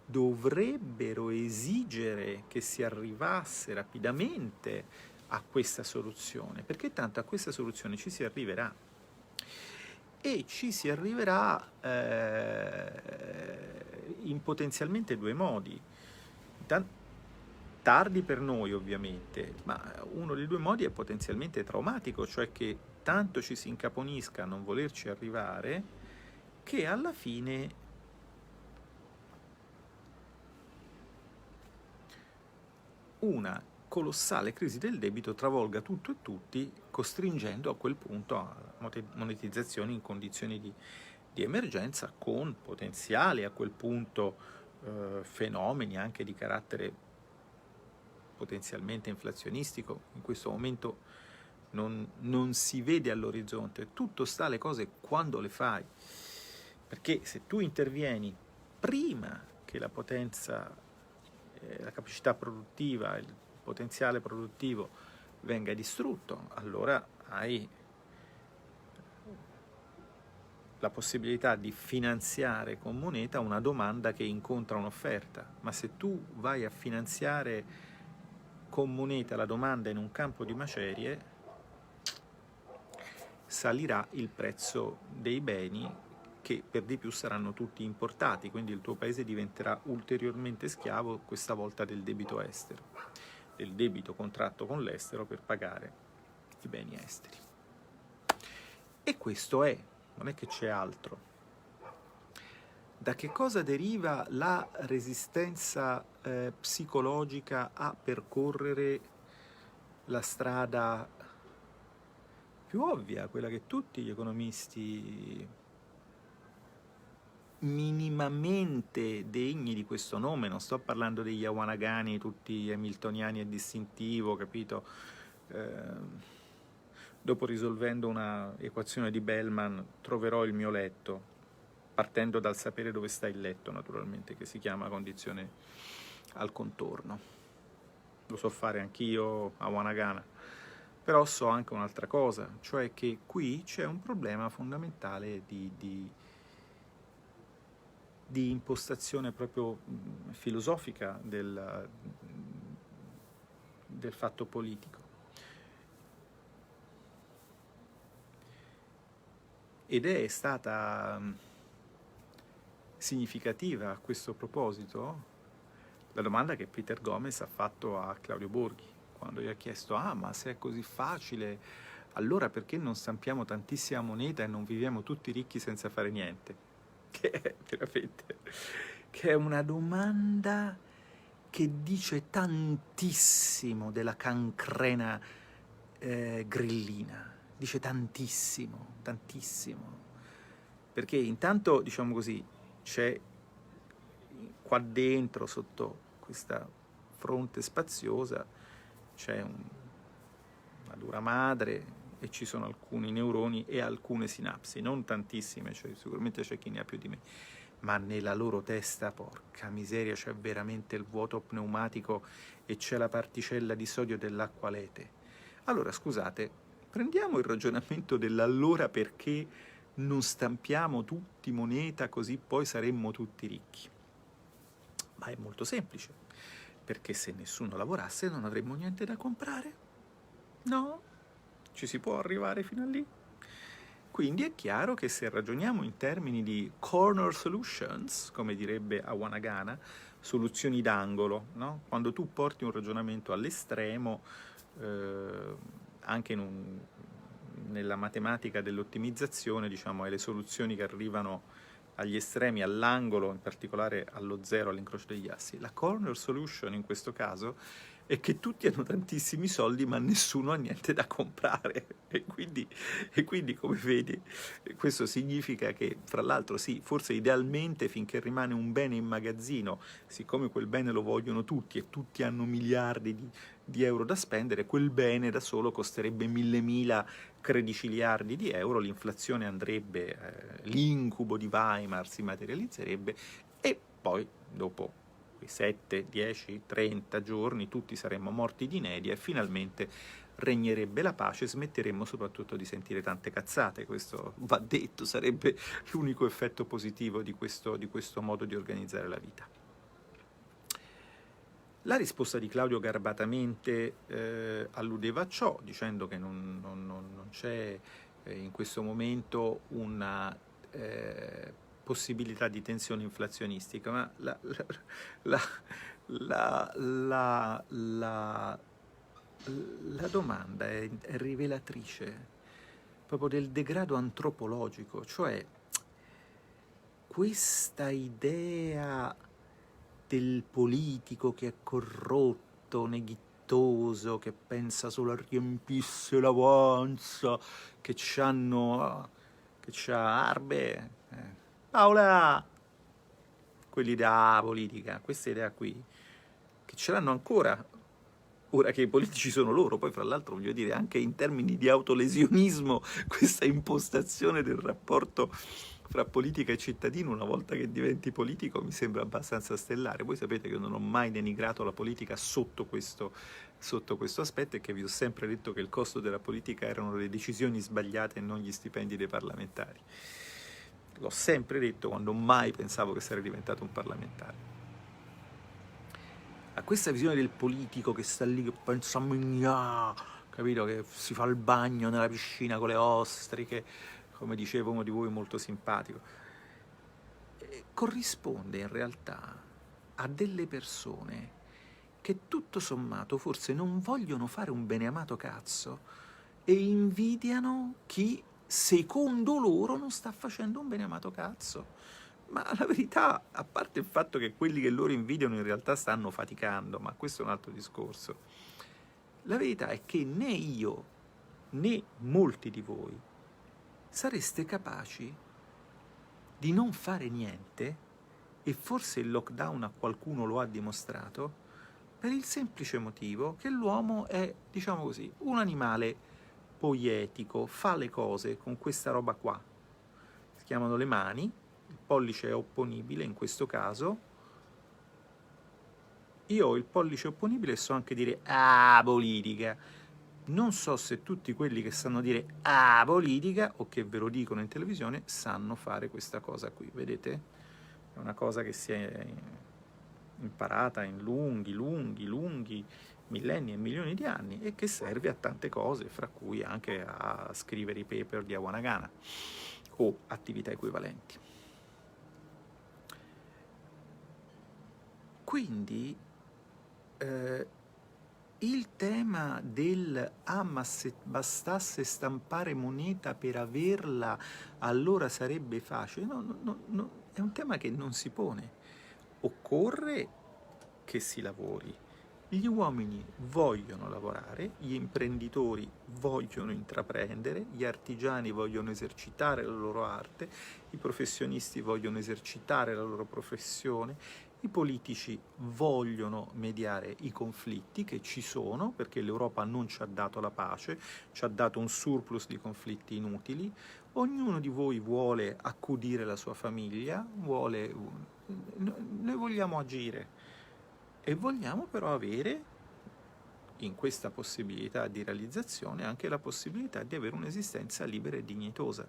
[SPEAKER 1] dovrebbero esigere che si arrivasse rapidamente a questa soluzione, perché tanto a questa soluzione ci si arriverà. E ci si arriverà in potenzialmente due modi. Tardi per noi ovviamente, ma uno dei due modi è potenzialmente traumatico, cioè che tanto ci si incaponisca a non volerci arrivare che alla fine una colossale crisi del debito travolga tutto e tutti, costringendo a quel punto a monetizzazioni in condizioni di emergenza, con potenziali a quel punto fenomeni anche di carattere potenzialmente inflazionistico. In questo momento non si vede all'orizzonte. Tutto sta alle cose quando le fai, perché se tu intervieni prima che la potenza, la capacità produttiva, il potenziale produttivo venga distrutto, allora hai la possibilità di finanziare con moneta una domanda che incontra un'offerta. Ma se tu vai a finanziare con moneta la domanda in un campo di macerie, salirà il prezzo dei beni, che per di più saranno tutti importati, quindi il tuo paese diventerà ulteriormente schiavo, questa volta del debito estero, del debito contratto con l'estero per pagare i beni esteri. E questo è, non è che c'è altro. Da che cosa deriva la resistenza psicologica a percorrere la strada più ovvia, quella che tutti gli economisti minimamente degni di questo nome, non sto parlando degli Yawanagani, tutti hamiltoniani e distintivo, capito? Dopo, risolvendo una equazione di Bellman, troverò il mio letto, partendo dal sapere dove sta il letto, naturalmente, che si chiama condizione al contorno. Lo so fare anch'io a Wanagana, però so anche un'altra cosa, cioè che qui c'è un problema fondamentale di impostazione proprio filosofica del fatto politico. Ed è stata significativa a questo proposito la domanda che Peter Gomez ha fatto a Claudio Borghi, quando gli ha chiesto: ma se è così facile, allora perché non stampiamo tantissima moneta e non viviamo tutti ricchi senza fare niente? Che è veramente, che è una domanda che dice tantissimo della cancrena grillina, dice tantissimo, tantissimo, perché intanto, diciamo così, c'è qua dentro, sotto questa fronte spaziosa, c'è una dura madre e ci sono alcuni neuroni e alcune sinapsi, non tantissime, cioè sicuramente c'è chi ne ha più di me, ma nella loro testa, porca miseria, c'è veramente il vuoto pneumatico e c'è la particella di sodio dell'acqualete. Allora, scusate, prendiamo il ragionamento dell'allora perché non stampiamo tutti moneta così poi saremmo tutti ricchi. Ma è molto semplice, perché se nessuno lavorasse non avremmo niente da comprare. No? Ci si può arrivare fino a lì? Quindi è chiaro che se ragioniamo in termini di corner solutions, come direbbe Awanagana, soluzioni d'angolo, no? Quando tu porti un ragionamento all'estremo, anche nella matematica dell'ottimizzazione, diciamo, è le soluzioni che arrivano agli estremi, all'angolo, in particolare allo zero, all'incrocio degli assi. La corner solution in questo caso è che tutti hanno tantissimi soldi ma nessuno ha niente da comprare e quindi come vedi questo significa che fra l'altro sì, forse idealmente finché rimane un bene in magazzino, siccome quel bene lo vogliono tutti e tutti hanno miliardi di euro da spendere, quel bene da solo costerebbe 1000 crediciliardi di euro, l'inflazione andrebbe, l'incubo di Weimar si materializzerebbe e poi dopo 7, 10, 30 giorni tutti saremmo morti di inedia e finalmente regnerebbe la pace, smetteremmo soprattutto di sentire tante cazzate, questo va detto, sarebbe l'unico effetto positivo di questo modo di organizzare la vita. La risposta di Claudio garbatamente alludeva a ciò, dicendo che non c'è in questo momento una possibilità di tensione inflazionistica, ma la domanda è rivelatrice proprio del degrado antropologico, cioè questa idea del politico che è corrotto, neghittoso, che pensa solo a riempirsi la pancia, che c'ha Arbe, Paola, quell'idea politica, questa idea qui, che ce l'hanno ancora, ora che i politici sono loro, poi fra l'altro voglio dire anche in termini di autolesionismo, questa impostazione del rapporto fra politica e cittadino, una volta che diventi politico, mi sembra abbastanza stellare. Voi sapete che io non ho mai denigrato la politica sotto questo aspetto e che vi ho sempre detto che il costo della politica erano le decisioni sbagliate e non gli stipendi dei parlamentari. L'ho sempre detto quando mai pensavo che sarei diventato un parlamentare. A questa visione del politico che sta lì, che pensa a capito, che si fa il bagno nella piscina con le ostriche, come diceva uno di voi molto simpatico, corrisponde in realtà a delle persone che tutto sommato forse non vogliono fare un beneamato cazzo e invidiano chi secondo loro non sta facendo un beneamato cazzo. Ma la verità, a parte il fatto che quelli che loro invidiano in realtà stanno faticando, ma questo è un altro discorso, la verità è che né io né molti di voi sareste capaci di non fare niente, e forse il lockdown a qualcuno lo ha dimostrato, per il semplice motivo che l'uomo è, diciamo così, un animale poietico, fa le cose con questa roba qua. Si chiamano le mani, il pollice è opponibile in questo caso. Io ho il pollice opponibile e so anche dire politica. Non so se tutti quelli che sanno dire politica o che ve lo dicono in televisione sanno fare questa cosa qui, vedete? È una cosa che si è imparata in lunghi millenni e milioni di anni e che serve a tante cose, fra cui anche a scrivere i paper di Awanagana o attività equivalenti. Quindi il tema del ma se bastasse stampare moneta per averla allora sarebbe facile, no, è un tema che non si pone. Occorre che si lavori. Gli uomini vogliono lavorare, gli imprenditori vogliono intraprendere, gli artigiani vogliono esercitare la loro arte, i professionisti vogliono esercitare la loro professione, i politici vogliono mediare i conflitti che ci sono, perché l'Europa non ci ha dato la pace, ci ha dato un surplus di conflitti inutili. Ognuno di voi vuole accudire la sua famiglia, noi vogliamo agire e vogliamo però avere in questa possibilità di realizzazione anche la possibilità di avere un'esistenza libera e dignitosa.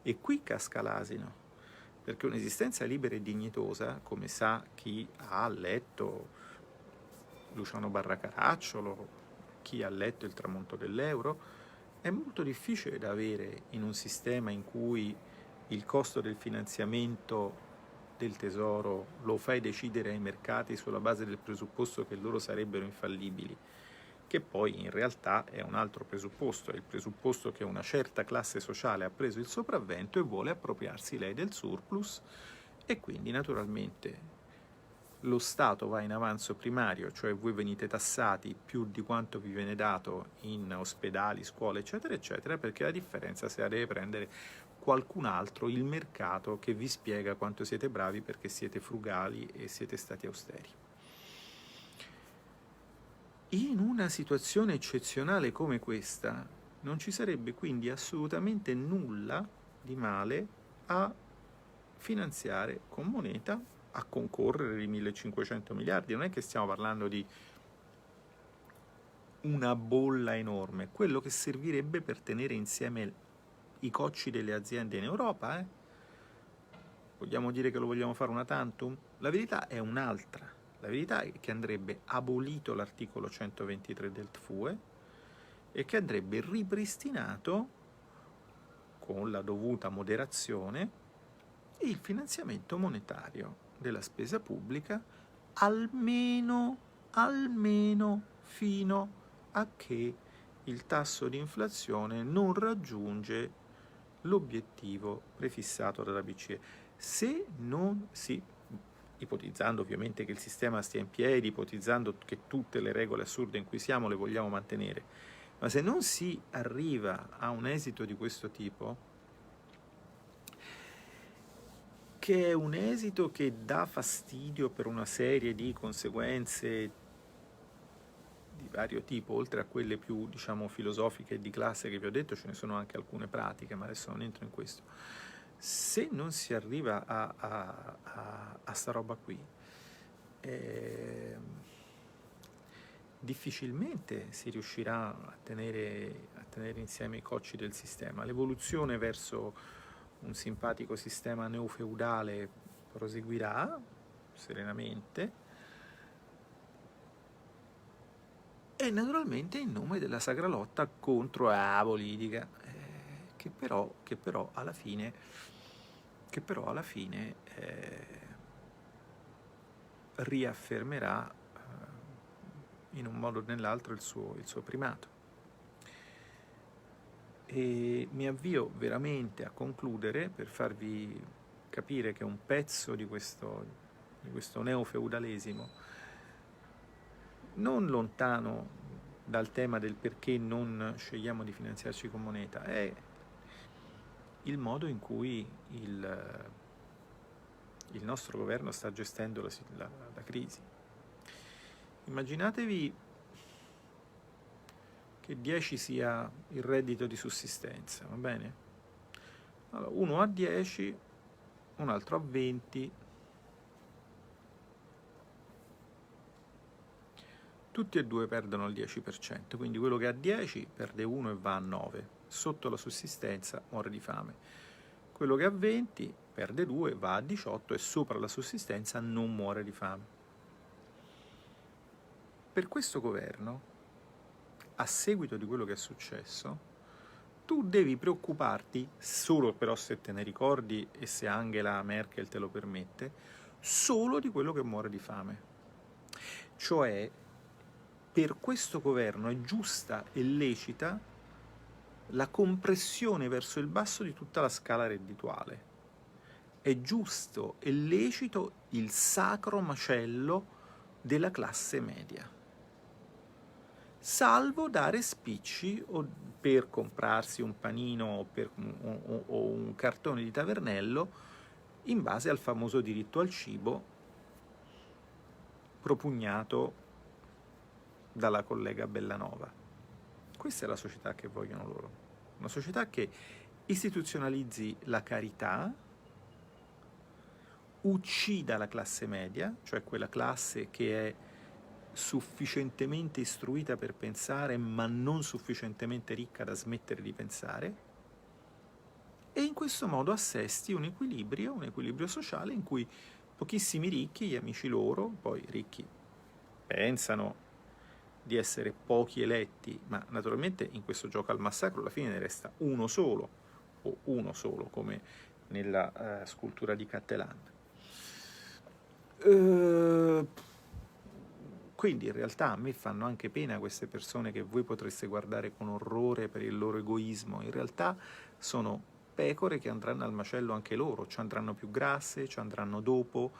[SPEAKER 1] E qui casca l'asino, perché un'esistenza libera e dignitosa, come sa chi ha letto Luciano Barracaracciolo, chi ha letto Il tramonto dell'euro, è molto difficile da avere in un sistema in cui il costo del finanziamento del tesoro lo fai decidere ai mercati sulla base del presupposto che loro sarebbero infallibili, che poi in realtà è un altro presupposto, è il presupposto che una certa classe sociale ha preso il sopravvento e vuole appropriarsi lei del surplus e quindi naturalmente lo Stato va in avanzo primario, cioè voi venite tassati più di quanto vi viene dato in ospedali, scuole, eccetera, eccetera, perché la differenza se la deve prendere qualcun altro, il mercato, che vi spiega quanto siete bravi perché siete frugali e siete stati austeri. In una situazione eccezionale come questa non ci sarebbe quindi assolutamente nulla di male a finanziare con moneta, a concorrere i 1500 miliardi. Non è che stiamo parlando di una bolla enorme, quello che servirebbe per tenere insieme i cocci delle aziende in Europa. Vogliamo dire che lo vogliamo fare una tantum? La verità è un'altra. La verità è che andrebbe abolito l'articolo 123 del TFUE e che andrebbe ripristinato, con la dovuta moderazione, il finanziamento monetario della spesa pubblica, almeno fino a che il tasso di inflazione non raggiunge l'obiettivo prefissato dalla BCE. Se non si, ipotizzando ovviamente che il sistema stia in piedi, ipotizzando che tutte le regole assurde in cui siamo le vogliamo mantenere, ma se non si arriva a un esito di questo tipo, che è un esito che dà fastidio per una serie di conseguenze di vario tipo, oltre a quelle più, diciamo, filosofiche e di classe che vi ho detto, ce ne sono anche alcune pratiche, ma adesso non entro in questo. Se non si arriva a sta roba qui, difficilmente si riuscirà a tenere insieme i cocci del sistema. L'evoluzione verso un simpatico sistema neofeudale proseguirà serenamente e naturalmente in nome della sacra lotta contro la politica, che però alla fine riaffermerà in un modo o nell'altro il suo primato. E mi avvio veramente a concludere per farvi capire che un pezzo di questo neofeudalesimo, non lontano dal tema del perché non scegliamo di finanziarci con moneta, è il modo in cui il nostro governo sta gestendo la crisi. Immaginatevi che 10 sia il reddito di sussistenza, va bene? Allora, uno ha 10, un altro ha 20, tutti e due perdono il 10%, quindi quello che ha 10 perde 1 e va a 9, sotto la sussistenza muore di fame. Quello che ha 20 perde 2, va a 18 e sopra la sussistenza non muore di fame. Per questo governo, a seguito di quello che è successo, tu devi preoccuparti, solo però se te ne ricordi e se Angela Merkel te lo permette, solo di quello che muore di fame. Cioè, per questo governo è giusta e lecita la compressione verso il basso di tutta la scala reddituale. È giusto e lecito il sacro macello della classe media, salvo dare spicci per comprarsi un panino o un cartone di tavernello in base al famoso diritto al cibo propugnato dalla collega Bellanova. Questa è la società che vogliono loro, una società che istituzionalizzi la carità, uccida la classe media, cioè quella classe che è sufficientemente istruita per pensare ma non sufficientemente ricca da smettere di pensare, e in questo modo assesti un equilibrio sociale in cui pochissimi ricchi, gli amici loro, poi ricchi pensano di essere pochi eletti, ma naturalmente in questo gioco al massacro alla fine ne resta uno solo, o uno solo come nella scultura di Cattelan. Quindi in realtà a me fanno anche pena queste persone che voi potreste guardare con orrore per il loro egoismo. In realtà sono pecore che andranno al macello anche loro, ci andranno più grasse, ci andranno dopo,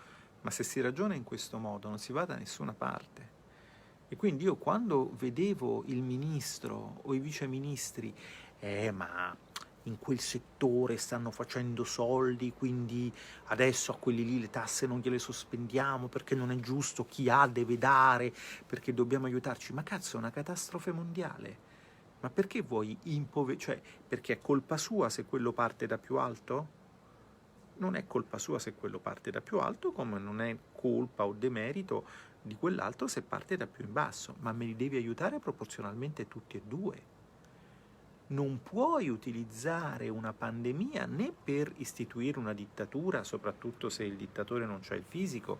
[SPEAKER 1] ma se si ragiona in questo modo non si va da nessuna parte. E quindi io quando vedevo il ministro o i viceministri, ma in quel settore stanno facendo soldi, quindi adesso a quelli lì le tasse non gliele sospendiamo perché non è giusto, chi ha deve dare, perché dobbiamo aiutarci. Ma cazzo, è una catastrofe mondiale. Ma perché vuoi cioè, perché è colpa sua se quello parte da più alto? Non è colpa sua se quello parte da più alto, come non è colpa o demerito di quell'altro se parte da più in basso, ma me li devi aiutare proporzionalmente tutti e due. Non puoi utilizzare una pandemia né per istituire una dittatura, soprattutto se il dittatore non c'ha il fisico,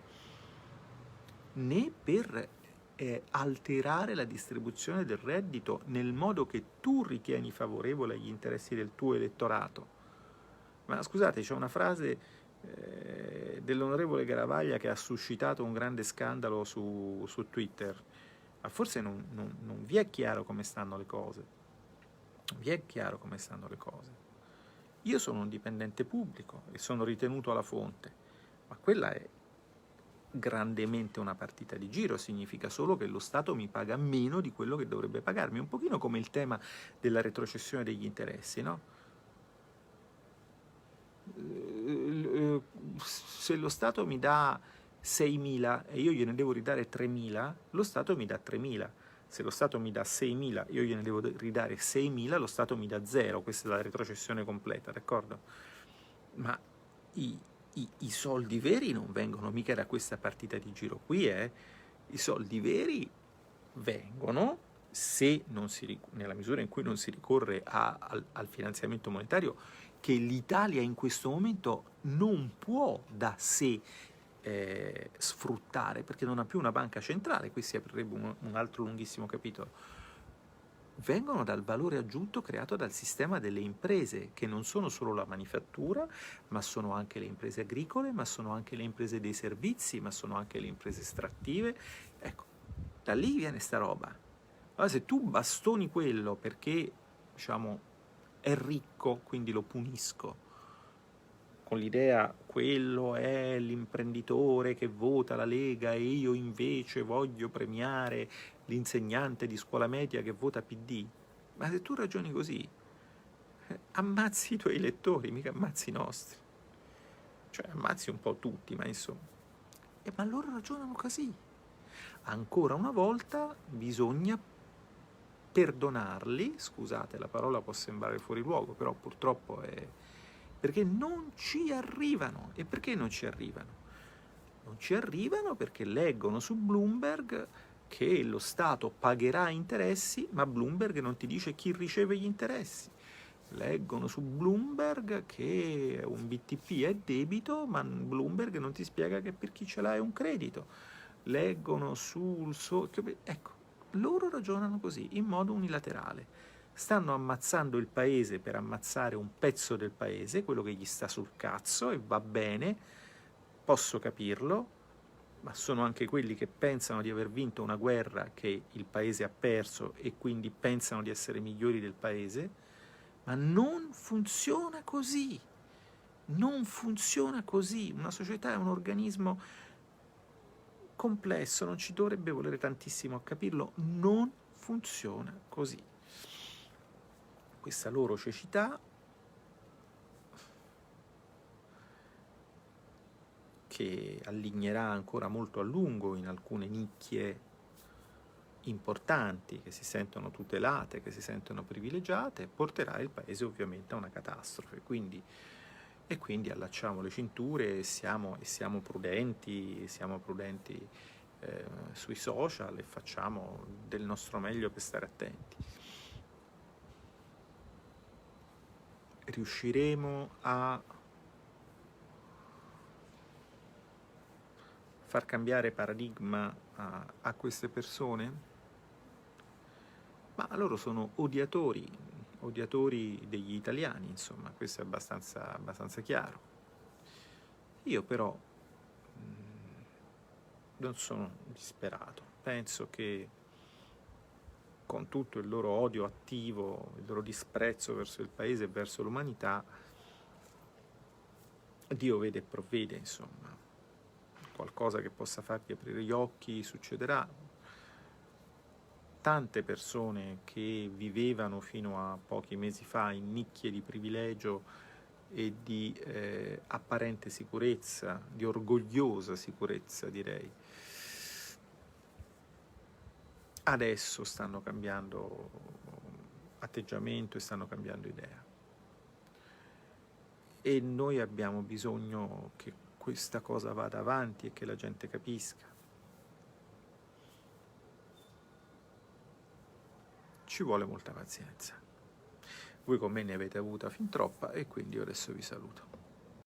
[SPEAKER 1] né per alterare la distribuzione del reddito nel modo che tu ritieni favorevole agli interessi del tuo elettorato. Ma scusate, c'è una frase dell'onorevole Garavaglia che ha suscitato un grande scandalo su Twitter, ma forse non vi è chiaro come stanno le cose. Non vi è chiaro come stanno le cose. Io sono un dipendente pubblico e sono ritenuto alla fonte, ma quella è grandemente una partita di giro, significa solo che lo Stato mi paga meno di quello che dovrebbe pagarmi, un pochino come il tema della retrocessione degli interessi, no? Se lo Stato mi dà 6.000 e io gliene devo ridare 3.000, lo Stato mi dà 3.000. Se lo Stato mi dà 6.000 e io gliene devo ridare 6.000, lo Stato mi dà 0. Questa è la retrocessione completa, d'accordo? Ma i soldi veri non vengono mica da questa partita di giro qui, I soldi veri vengono, se non nella misura in cui non si ricorre al finanziamento monetario, che l'Italia in questo momento non può da sé sfruttare, perché non ha più una banca centrale, qui si aprirebbe un altro lunghissimo capitolo, vengono dal valore aggiunto creato dal sistema delle imprese, che non sono solo la manifattura, ma sono anche le imprese agricole, ma sono anche le imprese dei servizi, ma sono anche le imprese estrattive. Ecco, da lì viene sta roba. Allora, se tu bastoni quello perché, diciamo, è ricco, quindi lo punisco, con l'idea quello è l'imprenditore che vota la Lega e io invece voglio premiare l'insegnante di scuola media che vota PD, ma se tu ragioni così, ammazzi i tuoi elettori, mica ammazzi i nostri. Cioè ammazzi un po' tutti, ma insomma. Ma loro ragionano così. Ancora una volta bisogna perdonarli, scusate la parola può sembrare fuori luogo, però purtroppo è perché non ci arrivano. E perché non ci arrivano? Non ci arrivano perché leggono su Bloomberg che lo Stato pagherà interessi, ma Bloomberg non ti dice chi riceve gli interessi. Leggono su Bloomberg che un BTP è debito, ma Bloomberg non ti spiega che per chi ce l'ha è un credito. Leggono ecco, loro ragionano così, in modo unilaterale. Stanno ammazzando il paese per ammazzare un pezzo del paese, quello che gli sta sul cazzo, e va bene, posso capirlo, ma sono anche quelli che pensano di aver vinto una guerra che il paese ha perso e quindi pensano di essere migliori del paese, ma non funziona così. Non funziona così. Una società è un organismo complesso, non ci dovrebbe volere tantissimo a capirlo, non funziona così. Questa loro cecità che allignerà ancora molto a lungo in alcune nicchie importanti che si sentono tutelate, che si sentono privilegiate, porterà il paese ovviamente a una catastrofe. E quindi allacciamo le cinture e siamo prudenti sui social e facciamo del nostro meglio per stare attenti. Riusciremo a far cambiare paradigma a queste persone? Ma loro sono odiatori degli italiani, insomma, questo è abbastanza chiaro. Io però non sono disperato, penso che con tutto il loro odio attivo, il loro disprezzo verso il paese e verso l'umanità, Dio vede e provvede, insomma. qualcosa che possa farvi aprire gli occhi succederà. Tante persone che vivevano fino a pochi mesi fa in nicchie di privilegio e di apparente sicurezza, di orgogliosa sicurezza, direi, adesso stanno cambiando atteggiamento e stanno cambiando idea. E noi abbiamo bisogno che questa cosa vada avanti e che la gente capisca. Ci vuole molta pazienza. Voi con me ne avete avuta fin troppa e quindi io adesso vi saluto.